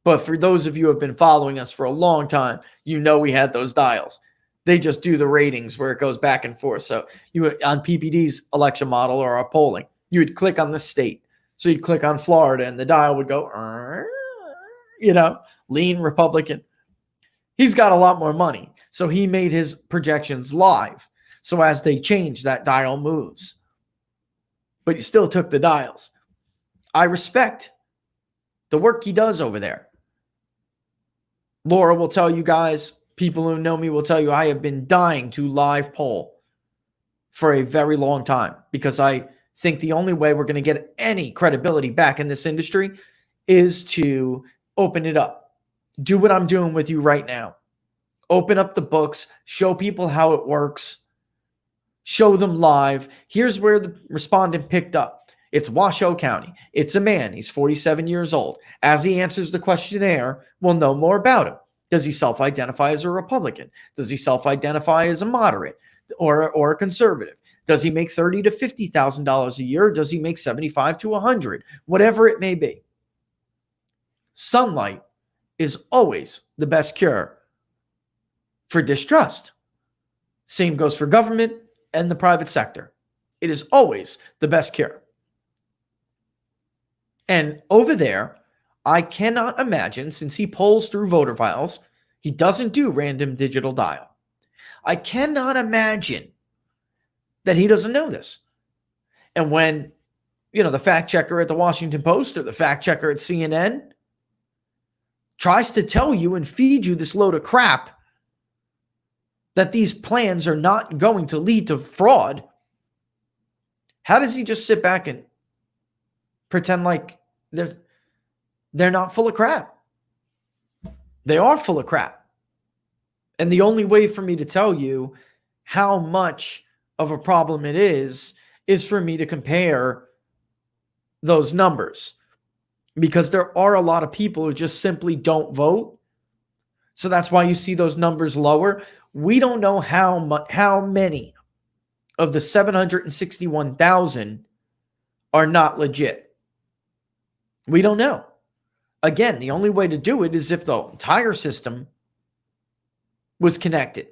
But for those of you who have been following us for a long time, you know we had those dials. They just do the ratings where it goes back and forth. So you on PPD's election model or our polling, you would click on the state. So you'd click on Florida and the dial would go, lean Republican. He's got a lot more money. So he made his projections live. So as they change, that dial moves. But he still took the dials. I respect the work he does over there. Laura will tell you guys, people who know me will tell you, I have been dying to live poll for a very long time because I think the only way we're going to get any credibility back in this industry is to open it up. Do what I'm doing with you right now. Open up the books, show people how it works, show them live. Here's where the respondent picked up. It's Washoe County. It's a man. He's 47 years old. As he answers the questionnaire, we'll know more about him. Does he self-identify as a Republican? Does he self-identify as a moderate or a conservative? Does he make $30,000 to $50,000 a year? Or does he make $75,000 to $100,000? Whatever it may be. Sunlight is always the best cure for distrust. Same goes for government and the private sector. It is always the best cure. And over there, I cannot imagine, since he polls through voter files, he doesn't do random digital dial. I cannot imagine that he doesn't know this. And when, the fact checker at the Washington Post or the fact checker at CNN tries to tell you and feed you this load of crap that these plans are not going to lead to fraud, how does he just sit back and pretend like they're not full of crap? They are full of crap. And the only way for me to tell you how much of a problem it is for me to compare those numbers. because there are a lot of people who just simply don't vote. So that's why you see those numbers lower. We don't know how many of the 761,000 are not legit. We don't know. Again, the only way to do it is if the entire system was connected.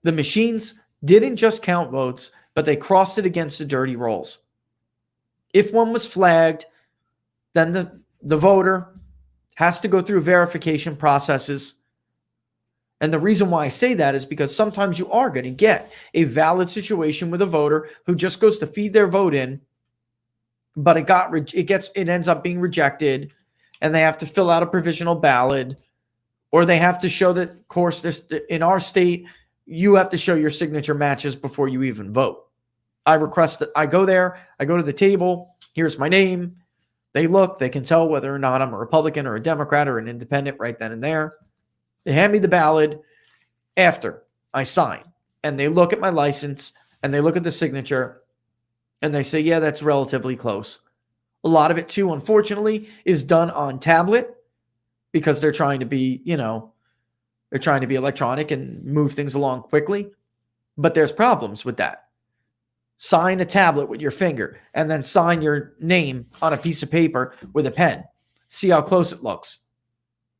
The machines didn't just count votes, but they crossed it against the dirty rolls. If one was flagged, then the voter has to go through verification processes. And the reason why I say that is because sometimes you are going to get a valid situation with a voter who just goes to feed their vote in, but it ends up being rejected, and they have to fill out a provisional ballot, or they have to show that, of course, in our state, you have to show your signature matches before you even vote. I request that I go there, I go to the table, here's my name. They look, they can tell whether or not I'm a Republican or a Democrat or an independent right then and there. They hand me the ballot after I sign, and they look at my license and they look at the signature and they say, yeah, that's relatively close. A lot of it too, unfortunately, is done on tablet because they're trying to be, they're trying to be electronic and move things along quickly. But there's problems with that. Sign a tablet with your finger and then sign your name on a piece of paper with a pen. See how close it looks.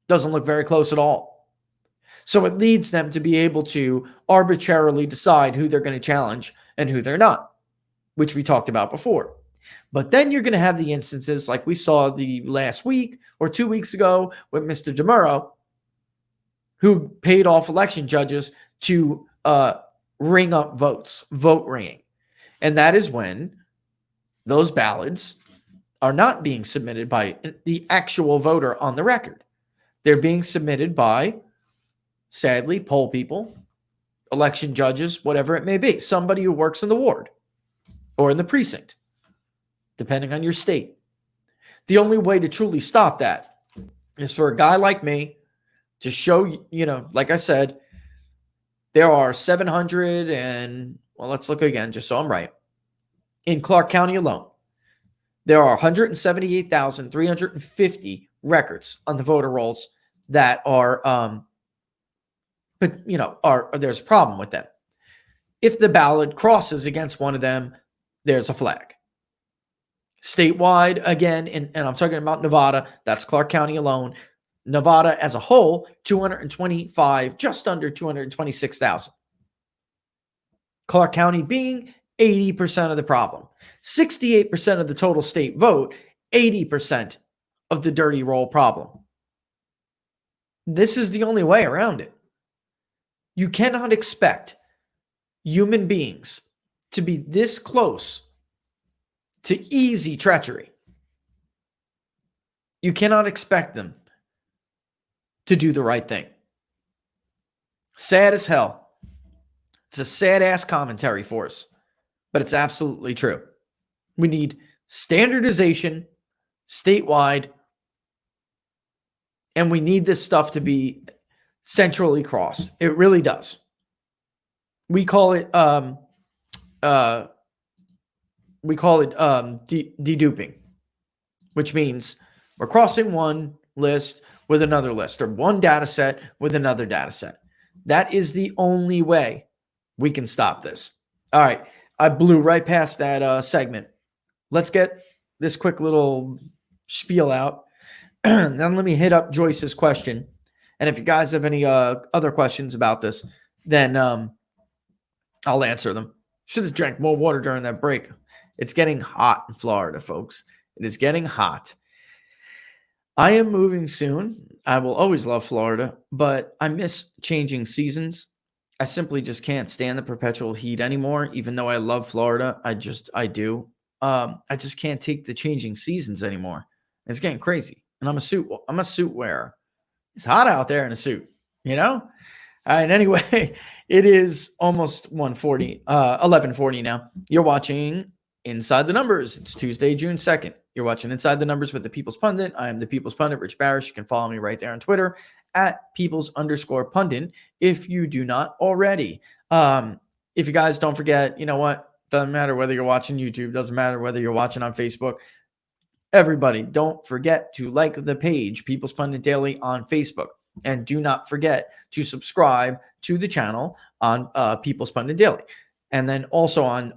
Doesn't look very close at all. So it leads them to be able to arbitrarily decide who they're going to challenge and who they're not, which we talked about before. But then you're going to have the instances like we saw the last week or 2 weeks ago with Mr. DeMuro, who paid off election judges to ring up votes, vote ringing. And that is when those ballots are not being submitted by the actual voter on the record. They're being submitted by, sadly, poll people, election judges, whatever it may be, somebody who works in the ward or in the precinct, depending on your state. The only way to truly stop that is for a guy like me to show, like I said, there are 700 and, well, let's look again, just so I'm right. In Clark County alone, there are 178,350 records on the voter rolls that are, there's a problem with them. If the ballot crosses against one of them, there's a flag. Statewide, again, and I'm talking about Nevada, that's Clark County alone. Nevada as a whole, 225, just under 226,000. Clark County being 80% of the problem. 68% of the total state vote, 80% of the dirty roll problem. This is the only way around it. You cannot expect human beings to be this close to easy treachery. You cannot expect them to do the right thing. Sad as hell. It's a sad ass commentary for us, but it's absolutely true. We need standardization statewide, and we need this stuff to be centrally crossed. It really does. We call it deduping, which means we're crossing one list with another list, or one data set with another data set. That is the only way we can stop this. All right, I blew right past that segment. Let's get this quick little spiel out. Then let me hit up Joyce's question. And if you guys have any other questions about this, then I'll answer them. Should have drank more water during that break. It's getting hot in Florida, folks. It is getting hot. I am moving soon. I will always love Florida, but I miss changing seasons. I simply just can't stand the perpetual heat anymore, even though I love Florida. I do. I just can't take the changing seasons anymore. It's getting crazy. And I'm a suit wearer. It's hot out there in a suit, All right, anyway, it is almost 11:40 now. You're watching Inside the Numbers. It's Tuesday, June 2nd. You're watching Inside the Numbers with the People's Pundit. I am the People's Pundit, Rich Barish. You can follow me right there on Twitter at Peoples_Pundit if you do not already. If you guys don't forget, you know what? Doesn't matter whether you're watching YouTube. Doesn't matter whether you're watching on Facebook. Everybody, don't forget to like the page, People's Pundit Daily on Facebook. And do not forget to subscribe to the channel on People's Pundit Daily. And then also on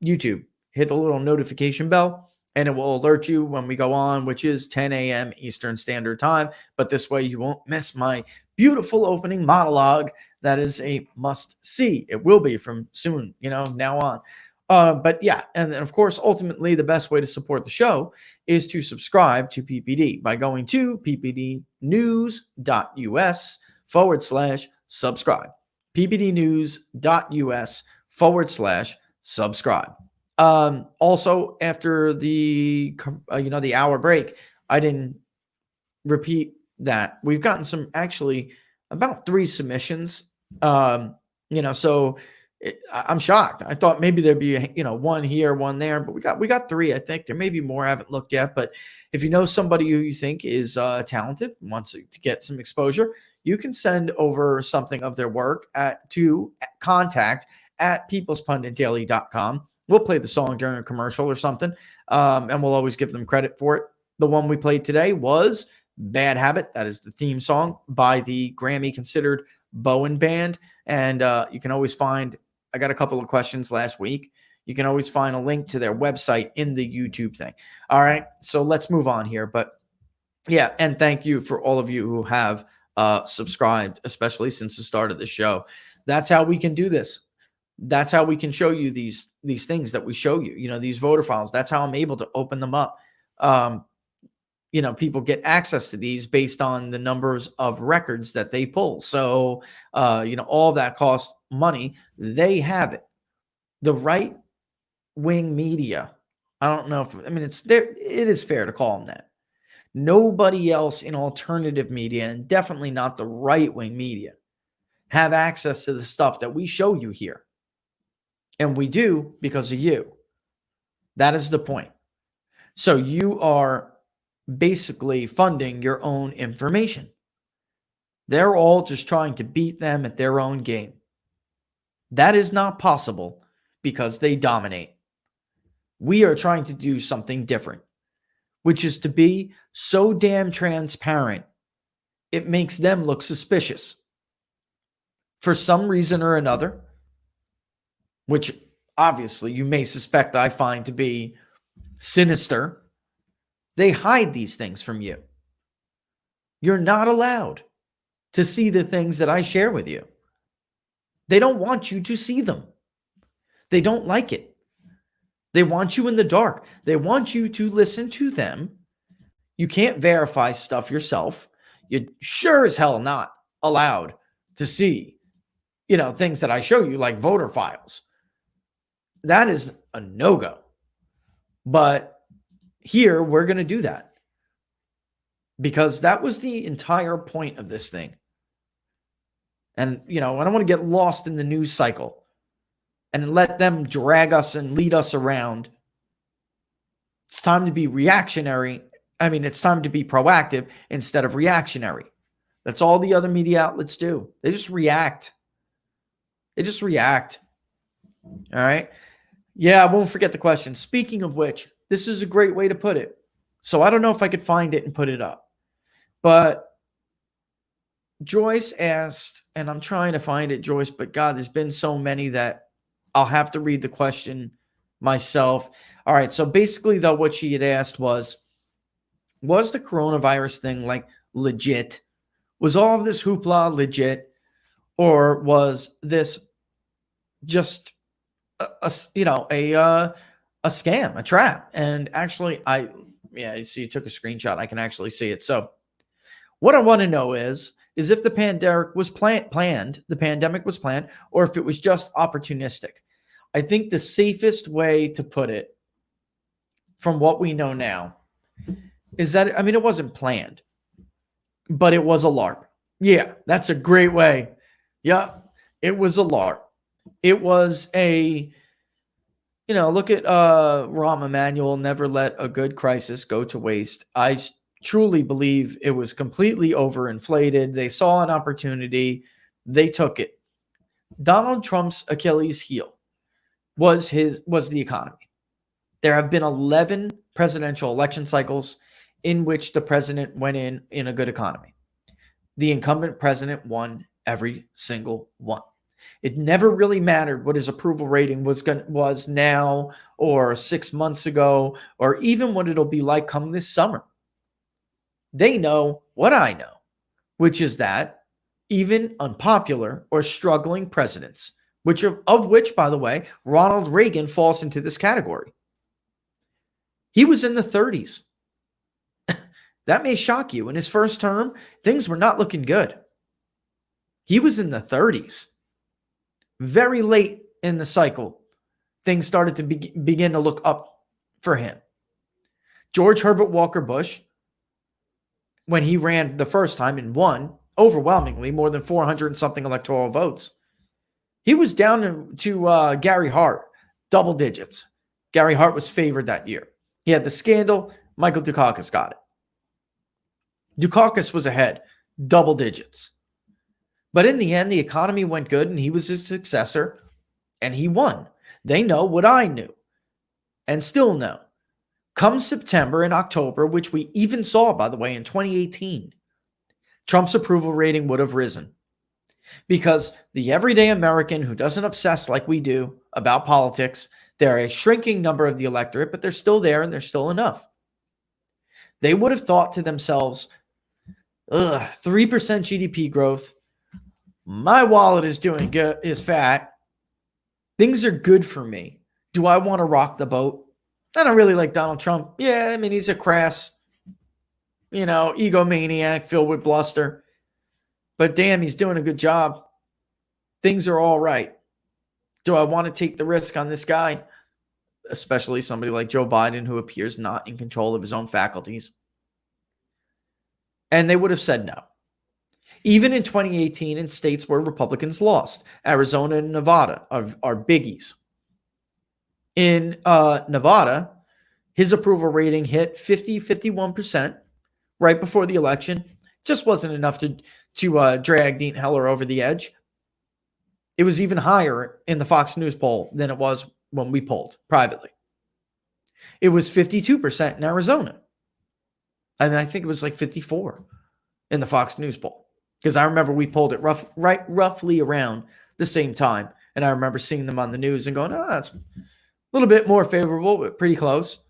YouTube, hit the little notification bell, and it will alert you when we go on, which is 10 a.m. Eastern Standard Time. But this way you won't miss my beautiful opening monologue. That is a must see. It will be from soon, now on. But yeah, and then of course, ultimately, the best way to support the show is to subscribe to PPD by going to ppdnews.us/subscribe. ppdnews.us/subscribe. Also, after the the hour break, I didn't repeat that. We've gotten some, actually about 3 submissions. So I'm shocked. I thought maybe there'd be one here, one there, but we got 3. I think there may be more. I haven't looked yet, but if you know somebody who you think is talented, wants to get some exposure, you can send over something of their work to contact@peoplespunditdaily.com. We'll play the song during a commercial or something, and we'll always give them credit for it. The one we played today was Bad Habit. That is the theme song by the Grammy-considered Bowen Band. And you can always find, I got a couple of questions last week. You can always find a link to their website in the YouTube thing. All right, so let's move on here. But yeah, and thank you for all of you who have subscribed, especially since the start of the show. That's how we can do this. That's how we can show you these things that we show you, these voter files. That's how I'm able to open them up. People get access to these based on the numbers of records that they pull. So, all that costs money. They have it. The right wing media, I don't know it's there. It is fair to call them that. Nobody else in alternative media, and definitely not the right wing media, have access to the stuff that we show you here. And we do because of you. That is the point. So you are basically funding your own information. They're all just trying to beat them at their own game. That is not possible because they dominate. We are trying to do something different, which is to be so damn transparent, it makes them look suspicious. For some reason or another, which obviously you may suspect I find to be sinister, they hide these things from you. You're not allowed to see the things that I share with you. They don't want you to see them. They don't like it. They want you in the dark. They want you to listen to them. You can't verify stuff yourself. You're sure as hell not allowed to see, things that I show you, like voter files. That is a no-go. But here, we're going to do that because that was the entire point of this thing. And, I don't want to get lost in the news cycle and let them drag us and lead us around. It's time to be reactionary. It's time to be proactive instead of reactionary. That's all the other media outlets do. They just react. All right. Yeah, I won't forget the question. Speaking of which, this is a great way to put it. So I don't know if I could find it and put it up. But Joyce asked, and I'm trying to find it, Joyce, but God, there's been so many that I'll have to read the question myself. All right. So basically, though, what she had asked was the coronavirus thing legit? Was all of this hoopla legit? Or was this just a scam, a trap? And actually, you see, you took a screenshot. I can actually see it. So what I want to know is if the pandemic was planned, or if it was just opportunistic. I think the safest way to put it, from what we know now, is that, it wasn't planned, but it was a LARP. Yeah, that's a great way. Yeah, it was a LARP. It was a, look at Rahm Emanuel, never let a good crisis go to waste. I truly believe it was completely overinflated. They saw an opportunity. They took it. Donald Trump's Achilles heel was the economy. There have been 11 presidential election cycles in which the president went in a good economy. The incumbent president won every single one. It never really mattered what his approval rating was now or 6 months ago or even what it'll be like come this summer. They know what I know, which is that even unpopular or struggling presidents, which, by the way, Ronald Reagan falls into this category. He was in the 30s. That may shock you. In his first term, things were not looking good. He was in the 30s. Very late in the cycle, things started to begin to look up for him. George Herbert Walker Bush, when he ran the first time and won overwhelmingly more than 400 and something electoral votes, he was down to Gary Hart, double digits. Gary Hart was favored that year. He had the scandal. Michael Dukakis got it. Dukakis was ahead, double digits. But in the end, the economy went good and he was his successor and he won. They know what I knew and still know. Come September and October, which we even saw, by the way, in 2018, Trump's approval rating would have risen because the everyday American who doesn't obsess like we do about politics, they're a shrinking number of the electorate, but they're still there and they're still enough. They would have thought to themselves, 3% GDP growth. My wallet is doing good, is fat. Things are good for me. Do I want to rock the boat? I don't really like Donald Trump. Yeah, I mean, he's a crass, egomaniac filled with bluster. But damn, he's doing a good job. Things are all right. Do I want to take the risk on this guy? Especially somebody like Joe Biden, who appears not in control of his own faculties. And they would have said no. Even in 2018, in states where Republicans lost, Arizona and Nevada are biggies. In Nevada, his approval rating hit 51% right before the election. Just wasn't enough to drag Dean Heller over the edge. It was even higher in the Fox News poll than it was when we polled privately. It was 52% in Arizona. And I think it was like 54 in the Fox News poll. Because I remember we polled it roughly around the same time. And I remember seeing them on the news and going, that's a little bit more favorable, but pretty close.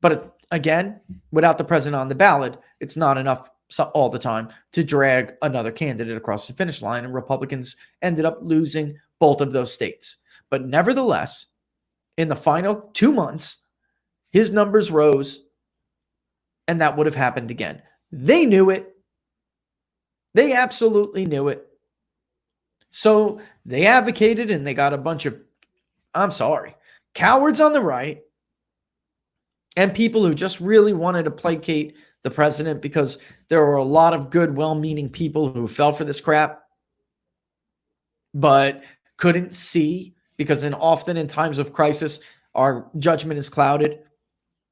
But again, without the president on the ballot, it's not enough all the time to drag another candidate across the finish line. And Republicans ended up losing both of those states. But nevertheless, in the final 2 months, his numbers rose. And that would have happened again. They knew it. They absolutely knew it. So they advocated and they got a bunch of, cowards on the right and people who just really wanted to placate the president because there were a lot of good, well-meaning people who fell for this crap but couldn't see because often in times of crisis, our judgment is clouded.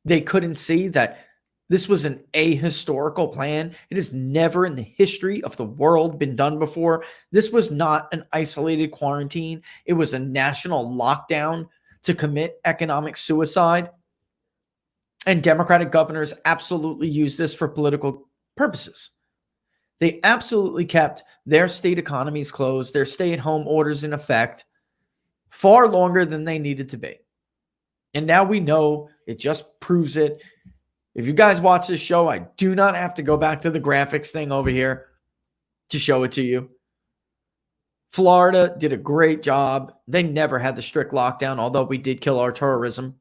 They couldn't see that this was an ahistorical plan. It has never in the history of the world been done before. This was not an isolated quarantine. It was a national lockdown to commit economic suicide. And Democratic governors absolutely used this for political purposes. They absolutely kept their state economies closed, their stay-at-home orders in effect, far longer than they needed to be. And now we know it just proves it. If you guys watch this show, I do not have to go back to the graphics thing over here to show it to you. Florida did a great job. They never had the strict lockdown, although we did kill our tourism.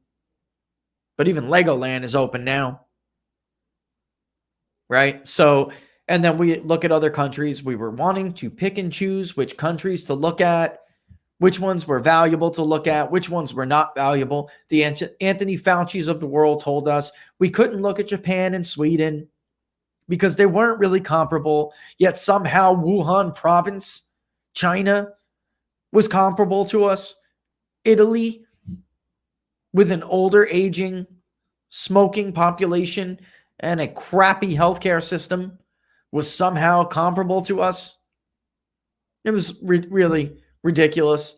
But even Legoland is open now. Right? So, and then we look at other countries. We were wanting to pick and choose which countries to look at, which ones were valuable to look at, which ones were not valuable. The Anthony Fauci's of the world told us we couldn't look at Japan and Sweden because they weren't really comparable, yet somehow Wuhan province, China, was comparable to us. Italy, with an older, aging, smoking population and a crappy healthcare system, was somehow comparable to us. It was really ridiculous.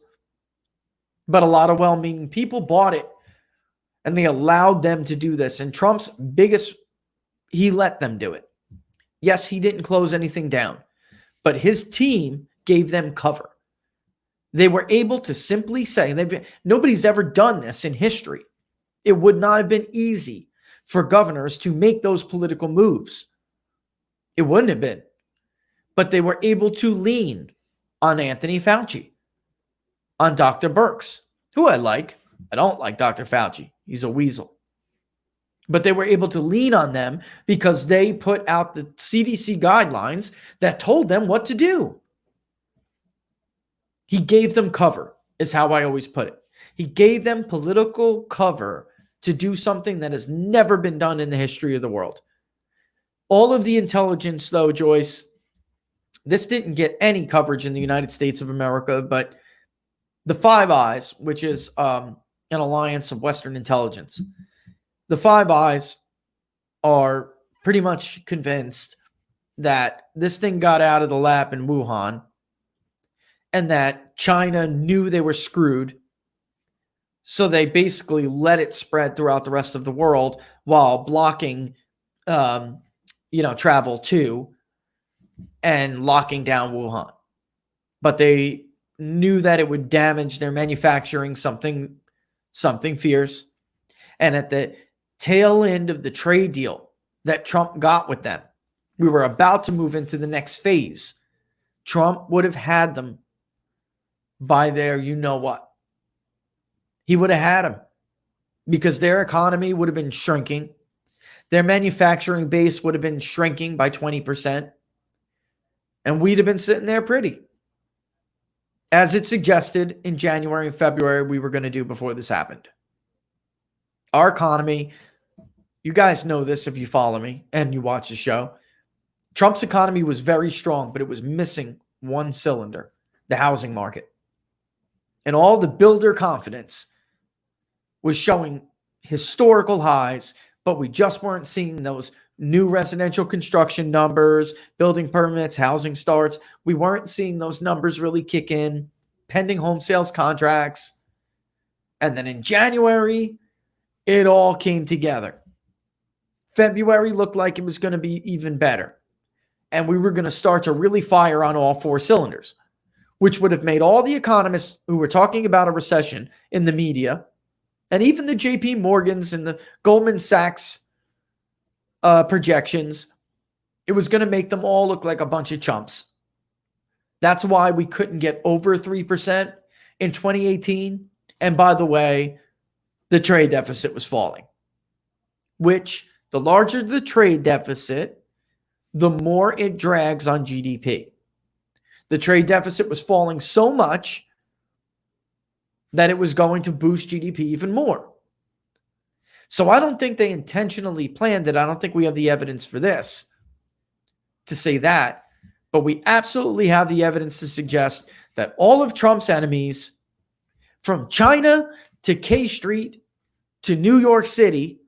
But a lot of well-meaning people bought it And they allowed them to do this. And Trump's biggest, he let them do it. Yes, he didn't close anything down, but his team gave them cover. They were able to simply say, nobody's ever done this in history. It would not have been easy for governors to make those political moves. It wouldn't have been. But they were able to lean on Anthony Fauci, on Dr. Birx, who I like. I don't like Dr. Fauci. He's a weasel. But they were able to lean on them because they put out the CDC guidelines that told them what to do. He gave them cover, is how I always put it. He gave them political cover to do something that has never been done in the history of the world. All of the intelligence, though, Joyce, this didn't get any coverage in the United States of America, but the Five Eyes, which is an alliance of Western intelligence, the Five Eyes are pretty much convinced that this thing got out of the lab in Wuhan and that China knew they were screwed. So they basically let it spread throughout the rest of the world while blocking, travel to and locking down Wuhan. But they knew that it would damage their manufacturing, something fierce. And at the tail end of the trade deal that Trump got with them, we were about to move into the next phase. Trump would have had them by their you-know-what. He would have had them because their economy would have been shrinking. Their manufacturing base would have been shrinking by 20%. And we'd have been sitting there pretty. As it suggested in January and February, we were going to do before this happened. Our economy, you guys know this if you follow me and you watch the show. Trump's economy was very strong, but it was missing one cylinder, the housing market. And all the builder confidence was showing historical highs, but we just weren't seeing those new residential construction numbers, building permits, housing starts. We weren't seeing those numbers really kick in, pending home sales contracts. And then in January, it all came together. February looked like it was going to be even better. And we were going to start to really fire on all four cylinders, which would have made all the economists who were talking about a recession in the media, and even the JP Morgans and the Goldman Sachs projections, it was going to make them all look like a bunch of chumps. That's why we couldn't get over 3% in 2018. And by the way, the trade deficit was falling, which the larger the trade deficit, the more it drags on GDP. The trade deficit was falling so much that it was going to boost GDP even more. So I don't think they intentionally planned it. I don't think we have the evidence for this to say that. But we absolutely have the evidence to suggest that all of Trump's enemies, from China to K Street to New York City,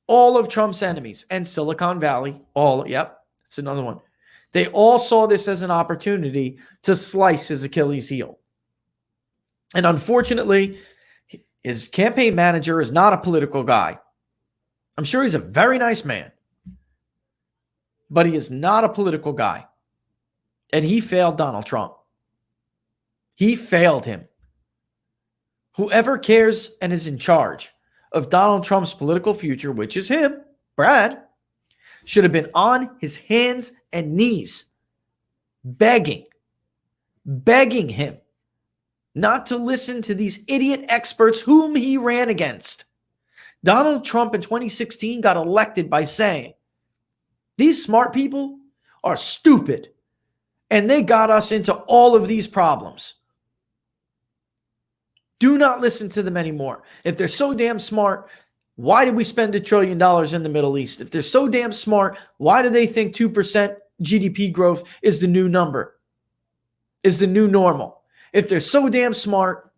all of Trump's enemies and Silicon Valley, that's another one. They all saw this as an opportunity to slice his Achilles heel. And unfortunately, his campaign manager is not a political guy. I'm sure he's a very nice man, but he is not a political guy. And he failed Donald Trump. He failed him. Whoever cares and is in charge of Donald Trump's political future, which is him, Brad, should have been on his hands and knees, begging him not to listen to these idiot experts whom he ran against. Donald Trump in 2016 got elected by saying, these smart people are stupid, and they got us into all of these problems. Do not listen to them anymore. If they're so damn smart, why did we spend $1 trillion in the Middle East? If they're so damn smart, why do they think 2% GDP growth is the new number, is the new normal? If they're so damn smart,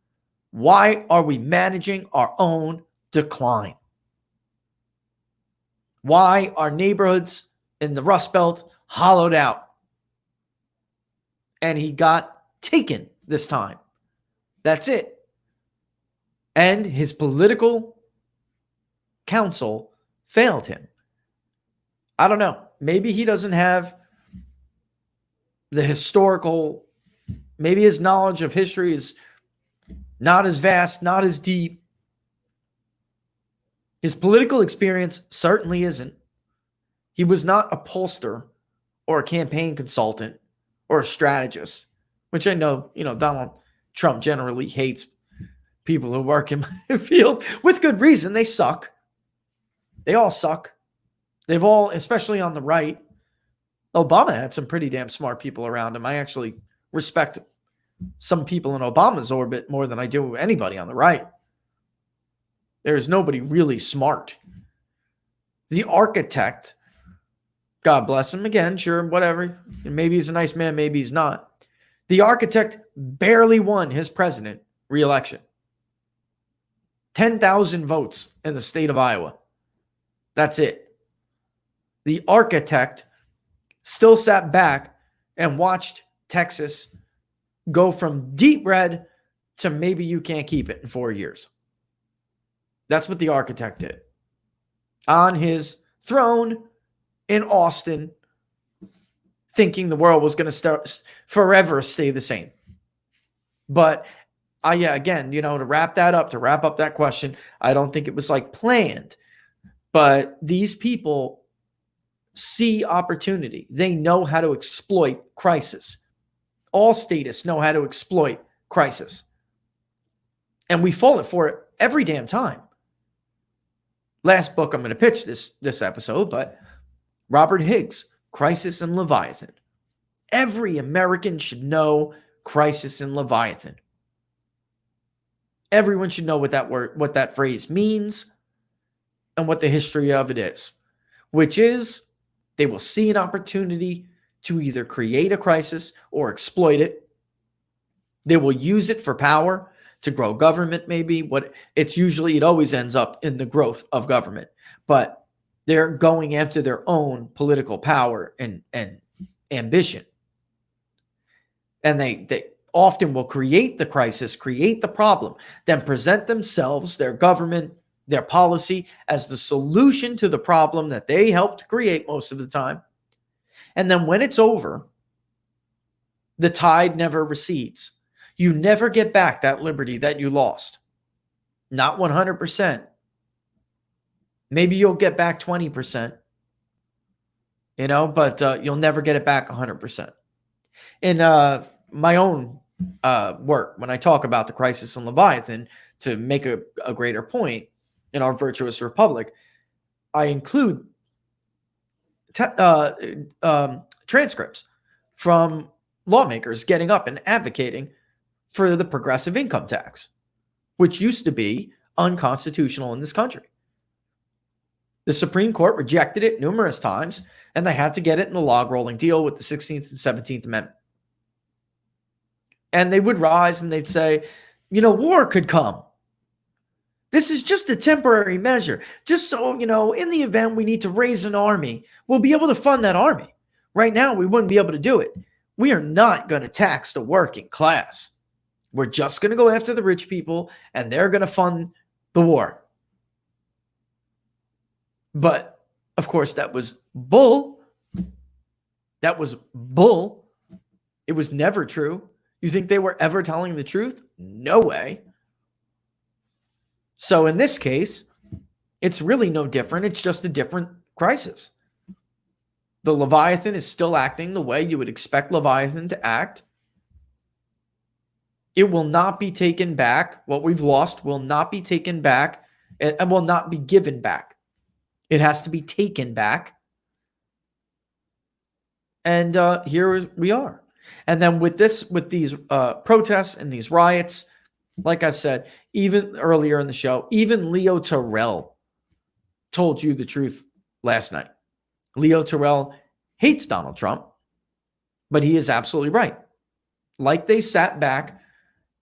why are we managing our own decline? Why are neighborhoods in the Rust Belt hollowed out? And he got taken this time. That's it. And his political counsel failed him. I don't know. Maybe he doesn't have the historical, maybe his knowledge of history is not as vast, not as deep. His political experience certainly isn't. He was not a pollster or a campaign consultant or a strategist, which I know, Donald Trump generally hates people who work in my field with good reason. They suck. They all suck. They've all, especially on the right. Obama had some pretty damn smart people around him. I actually respect some people in Obama's orbit more than I do anybody on the right. There's nobody really smart. The architect, God bless him again, sure, whatever. Maybe he's a nice man, maybe he's not. The architect barely won his president re-election. 10,000 votes in the state of Iowa. That's it. The architect still sat back and watched Texas go from deep red to maybe you can't keep it in 4 years. That's what the architect did. On his throne in Austin, thinking the world was going to forever stay the same. But again, to wrap up that question, I don't think it was like planned. But these people see opportunity. They know how to exploit crisis. All statists know how to exploit crisis. And we fall for it every damn time. Last book I'm going to pitch this episode, but Robert Higgs, Crisis and Leviathan. Every American should know Crisis and Leviathan. Everyone should know what that phrase means and what the history of it is, which is they will see an opportunity to either create a crisis or exploit it. They will use it for power, to grow government, maybe. It always ends up in the growth of government. But they're going after their own political power and ambition. And they often will create the crisis, create the problem, then present themselves, their government, their policy as the solution to the problem that they helped create most of the time. And then when it's over, the tide never recedes. You never get back that liberty that you lost. Not 100%. Maybe you'll get back 20%, but you'll never get it back 100%. In my own work, when I talk about the crisis in Leviathan, to make a greater point in our virtuous republic, I include transcripts from lawmakers getting up and advocating for the progressive income tax, which used to be unconstitutional in this country. The Supreme Court rejected it numerous times, and they had to get it in the log rolling deal with the 16th and 17th Amendment. And they would rise and they'd say, war could come. This is just a temporary measure. Just so, in the event we need to raise an army, we'll be able to fund that army. Right now, we wouldn't be able to do it. We are not going to tax the working class. We're just going to go after the rich people, and they're going to fund the war. But, of course, that was bull. That was bull. It was never true. You think they were ever telling the truth? No way. So in this case, it's really no different. It's just a different crisis. The Leviathan is still acting the way you would expect Leviathan to act. It will not be taken back. What we've lost will not be taken back and will not be given back. It has to be taken back. And here we are. And then with these protests and these riots, like I've said, even earlier in the show, even Leo Terrell told you the truth last night. Leo Terrell hates Donald Trump, but he is absolutely right. Like they sat back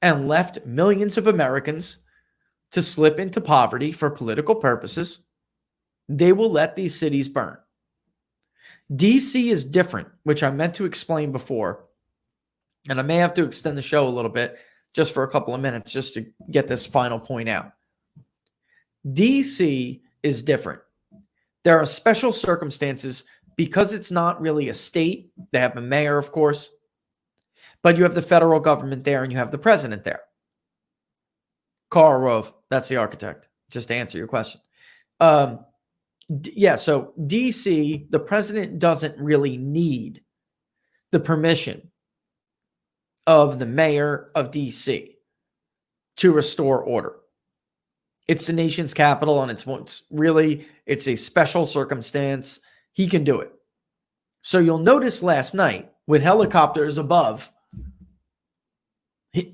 and left millions of Americans to slip into poverty for political purposes, they will let these cities burn. DC is different, which I meant to explain before, and I may have to extend the show a little bit just for a couple of minutes, just to get this final point out. DC is different. There are special circumstances because it's not really a state. They have a mayor, of course, but you have the federal government there and you have the president there. Karl Rove, that's the architect, just to answer your question. So DC, the president doesn't really need the permission of the mayor of DC to restore order. It's the nation's capital, and it's a special circumstance. He can do it. So you'll notice last night with helicopters above,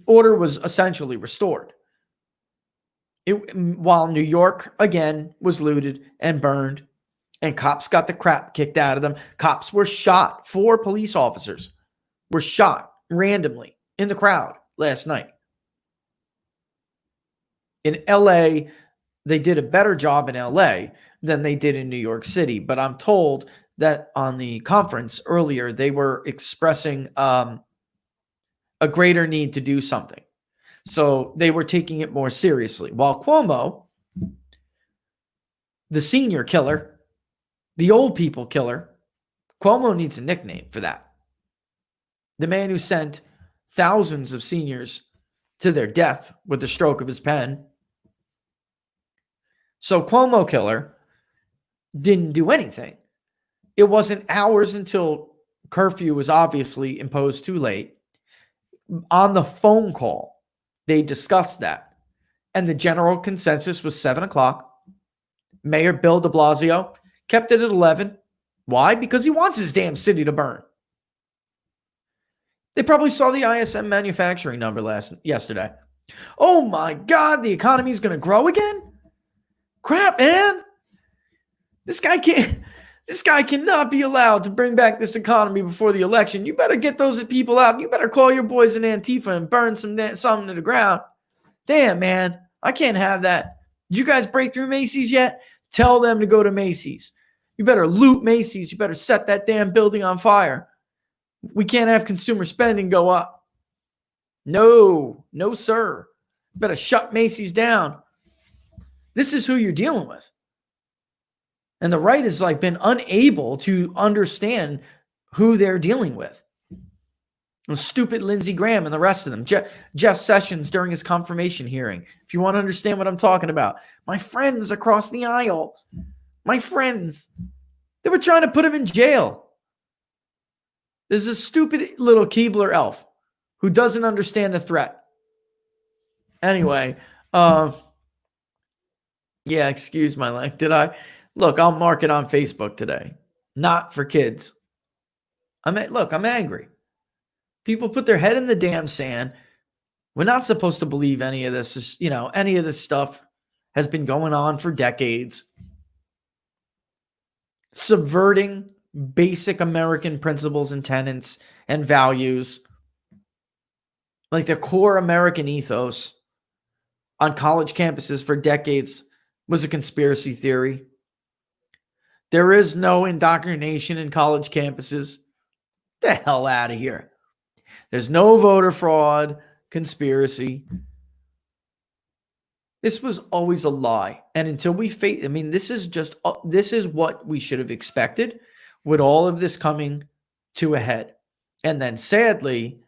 order was essentially restored. While New York, again, was looted and burned, and cops got the crap kicked out of them. Cops were shot. 4 police officers were shot randomly in the crowd last night. In LA, they did a better job in LA than they did in New York City. But I'm told that on the conference earlier, they were expressing a greater need to do something. So they were taking it more seriously. While Cuomo, the senior killer, the old people killer, Cuomo needs a nickname for that. The man who sent thousands of seniors to their death with the stroke of his pen. So Cuomo killer didn't do anything. It wasn't hours until curfew was obviously imposed too late. On the phone call, they discussed that. And the general consensus was 7 o'clock. Mayor Bill de Blasio kept it at 11. Why? Because he wants his damn city to burn. They probably saw the ISM manufacturing number yesterday. Oh my God, the economy is going to grow again? Crap, man. This guy cannot be allowed to bring back this economy before the election. You better get those people out. You better call your boys in Antifa and burn something to the ground. Damn, man. I can't have that. Did you guys break through Macy's yet? Tell them to go to Macy's. You better loot Macy's. You better set that damn building on fire. We can't have consumer spending go up. No, sir. You better shut Macy's down. This is who you're dealing with. And the right has been unable to understand who they're dealing with. Stupid Lindsey Graham and the rest of them. Jeff Sessions during his confirmation hearing. If you want to understand what I'm talking about. My friends across the aisle. My friends. They were trying to put him in jail. There's a stupid little Keebler elf who doesn't understand the threat. Anyway, excuse my language. Look, I'll mark it on Facebook today. Not for kids. I'm angry. People put their head in the damn sand. We're not supposed to believe any of this. Any of this stuff has been going on for decades. Subverting basic American principles and tenets and values. Like the core American ethos on college campuses for decades was a conspiracy theory. There is no indoctrination in college campuses. Get the hell out of here. There's no voter fraud, conspiracy. This was always a lie. And until we face, this is what we should have expected with all of this coming to a head. And then sadly,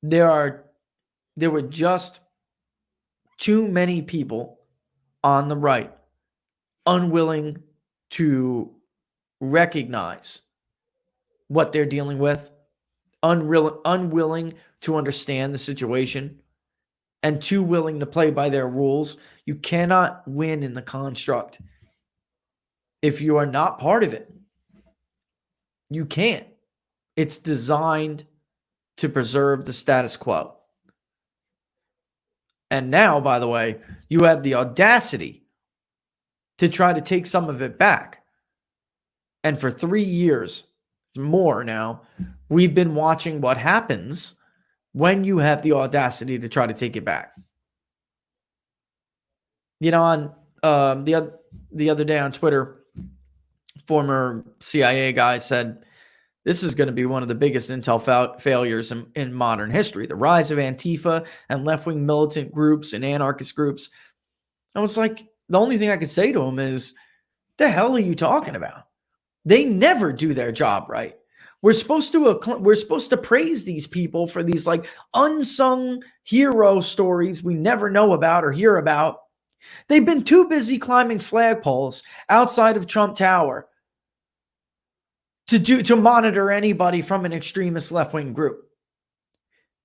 there were just too many people on the right unwilling to recognize what they're dealing with, unwilling to understand the situation, and too willing to play by their rules. You cannot win in the construct if you are not part of it. You can't. It's designed to preserve the status quo. And now, by the way, you had the audacity to try to take some of it back. And for 3 years, more now, we've been watching what happens when you have the audacity to try to take it back. On the other day on Twitter, former CIA guy said This is going to be one of the biggest intel failures in modern history. The rise of Antifa and left-wing militant groups and anarchist groups. I was like, the only thing I could say to them is, the hell are you talking about? They never do their job right. We're supposed to praise these people for these like unsung hero stories we never know about or hear about. They've been too busy climbing flagpoles outside of Trump Tower to monitor anybody from an extremist left-wing group.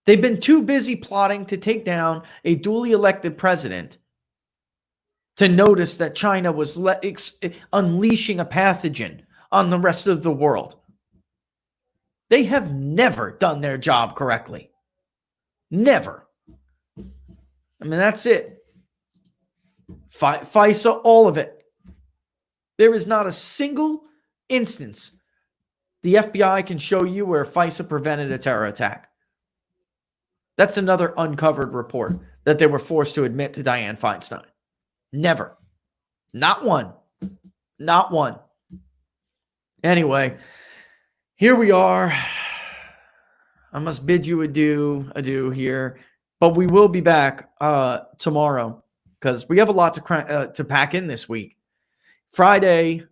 They've been too busy plotting to take down a duly elected president to notice that China was unleashing a pathogen on the rest of the world. They have never done their job correctly. Never. I mean, that's it. FISA, all of it. There is not a single instance the FBI can show you where FISA prevented a terror attack. That's another uncovered report that they were forced to admit to Dianne Feinstein. Never. Not one. Not one. Anyway, here we are. I must bid you adieu here. But we will be back tomorrow because we have a lot to pack in this week. Friday,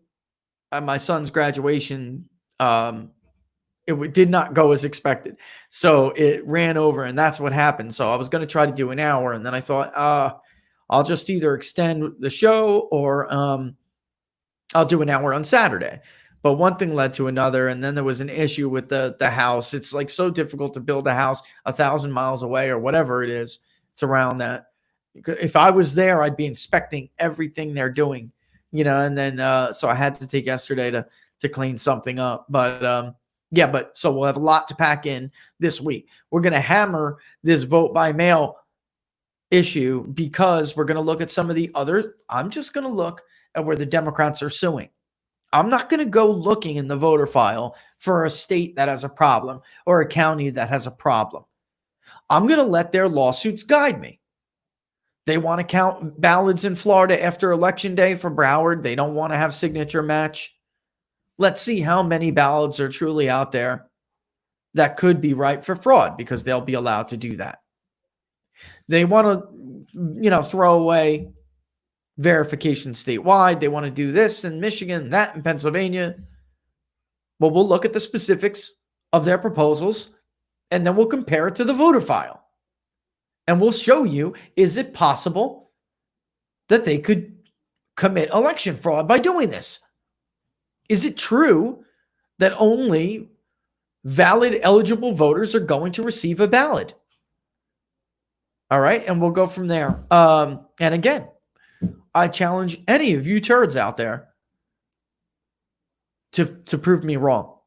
my son's graduation, it did not go as expected. So it ran over, and that's what happened. So I was going to try to do an hour, and then I thought, I'll just either extend the show or I'll do an hour on Saturday. But one thing led to another, and then there was an issue with the house. It's like so difficult to build a house 1,000 miles away or whatever it is. It's around that. If I was there, I'd be inspecting everything they're doing, and then so I had to take yesterday to clean something up. But so we'll have a lot to pack in this week. We're going to hammer this vote by mail issue because we're going to look at some of the other. I'm just going to look at where the Democrats are suing. I'm not going to go looking in the voter file for a state that has a problem or a county that has a problem. I'm going to let their lawsuits guide me. They want to count ballots in Florida after Election Day for Broward. They don't want to have signature match. Let's see how many ballots are truly out there that could be ripe for fraud because they'll be allowed to do that. They want to, throw away verification statewide. They want to do this in Michigan, that in Pennsylvania. Well, we'll look at the specifics of their proposals, and then we'll compare it to the voter file. And we'll show you, is it possible that they could commit election fraud by doing this? Is it true that only valid eligible voters are going to receive a ballot? All right, and we'll go from there. And again, I challenge any of you turds out there to prove me wrong.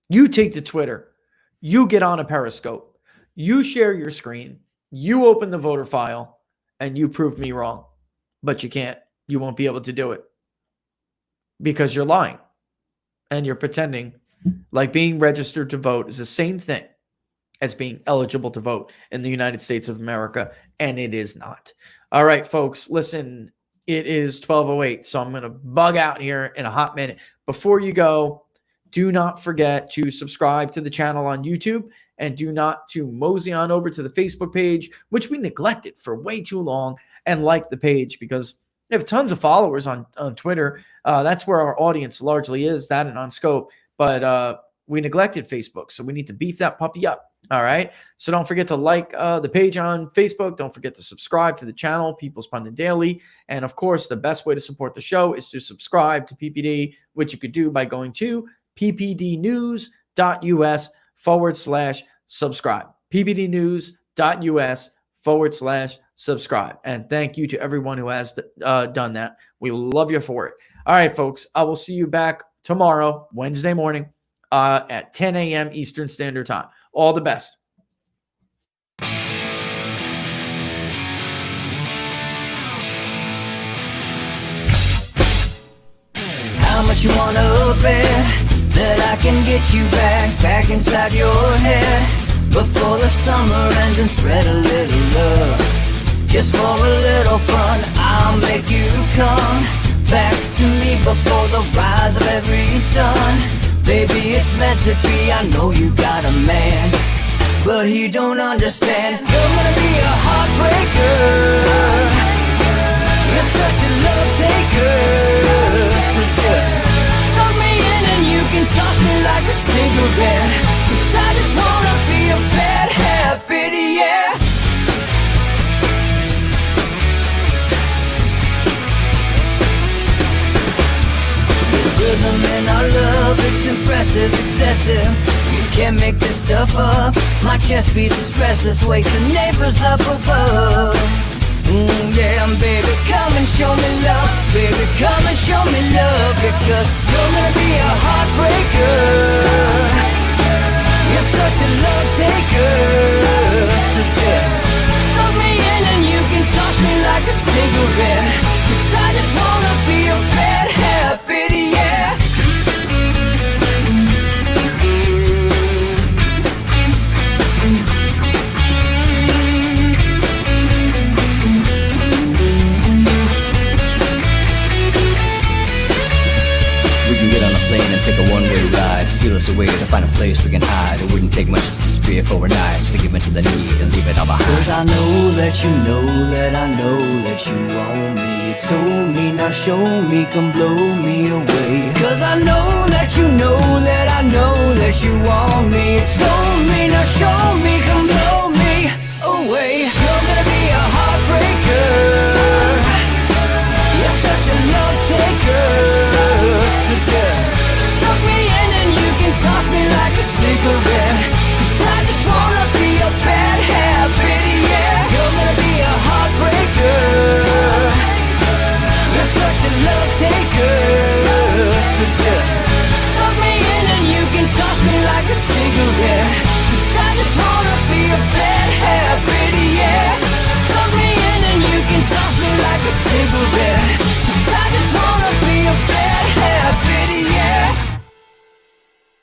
You take to Twitter. You get on a Periscope. You share your screen. You open the voter file, and you prove me wrong. But you can't. You won't be able to do it because you're lying and you're pretending like being registered to vote is the same thing as being eligible to vote in the United States of America, and it is not. All right, folks, listen, it is 12:08, so I'm going to bug out here in a hot minute. Before you go, do not forget to subscribe to the channel on YouTube, and do not to mosey on over to the Facebook page, which we neglected for way too long, and like the page because we have tons of followers on Twitter. That's where our audience largely is, that and on Scope. But we neglected Facebook, so we need to beef that puppy up. All right. So don't forget to like the page on Facebook. Don't forget to subscribe to the channel, People's Pundit Daily. And of course, the best way to support the show is to subscribe to PPD, which you could do by going to ppdnews.us/subscribe. ppdnews.us/subscribe. And thank you to everyone who has done that. We love you for it. All right, folks. I will see you back tomorrow, Wednesday morning at 10 a.m. Eastern Standard Time. All the best. How much you wanna bet that I can get you back inside your head before the summer ends and spread a little love. Just for a little fun, I'll make you come back to me before the rise of every sun. Baby, it's meant to be, I know you got a man, but he don't understand. You're gonna be a heartbreaker. You're such a love taker. So just suck me in and you can toss me like a cigarette. 'Cause I just wanna be a bad habit, yeah. There's rhythm in our love, it's impressive, excessive. You can't make this stuff up. My chest beats, it's restless, wakes the neighbors up above. Yeah, baby, come and show me love. Baby, come and show me love. Because you're gonna be a heartbreaker. You're such a love taker. So just suck me in and you can toss me like a cigarette. 'Cause I just wanna be a bad habit, yeah. Get on a plane and take a one-way ride. Steal us away to find a place we can hide. It wouldn't take much to spear for a knife just to give in to the need and leave it all behind. 'Cause I know that you know that I know that you want me. You told me, now show me, come blow me away. 'Cause I know that you know that I know that you want me. You told me, now show me, come blow me away. You're gonna be a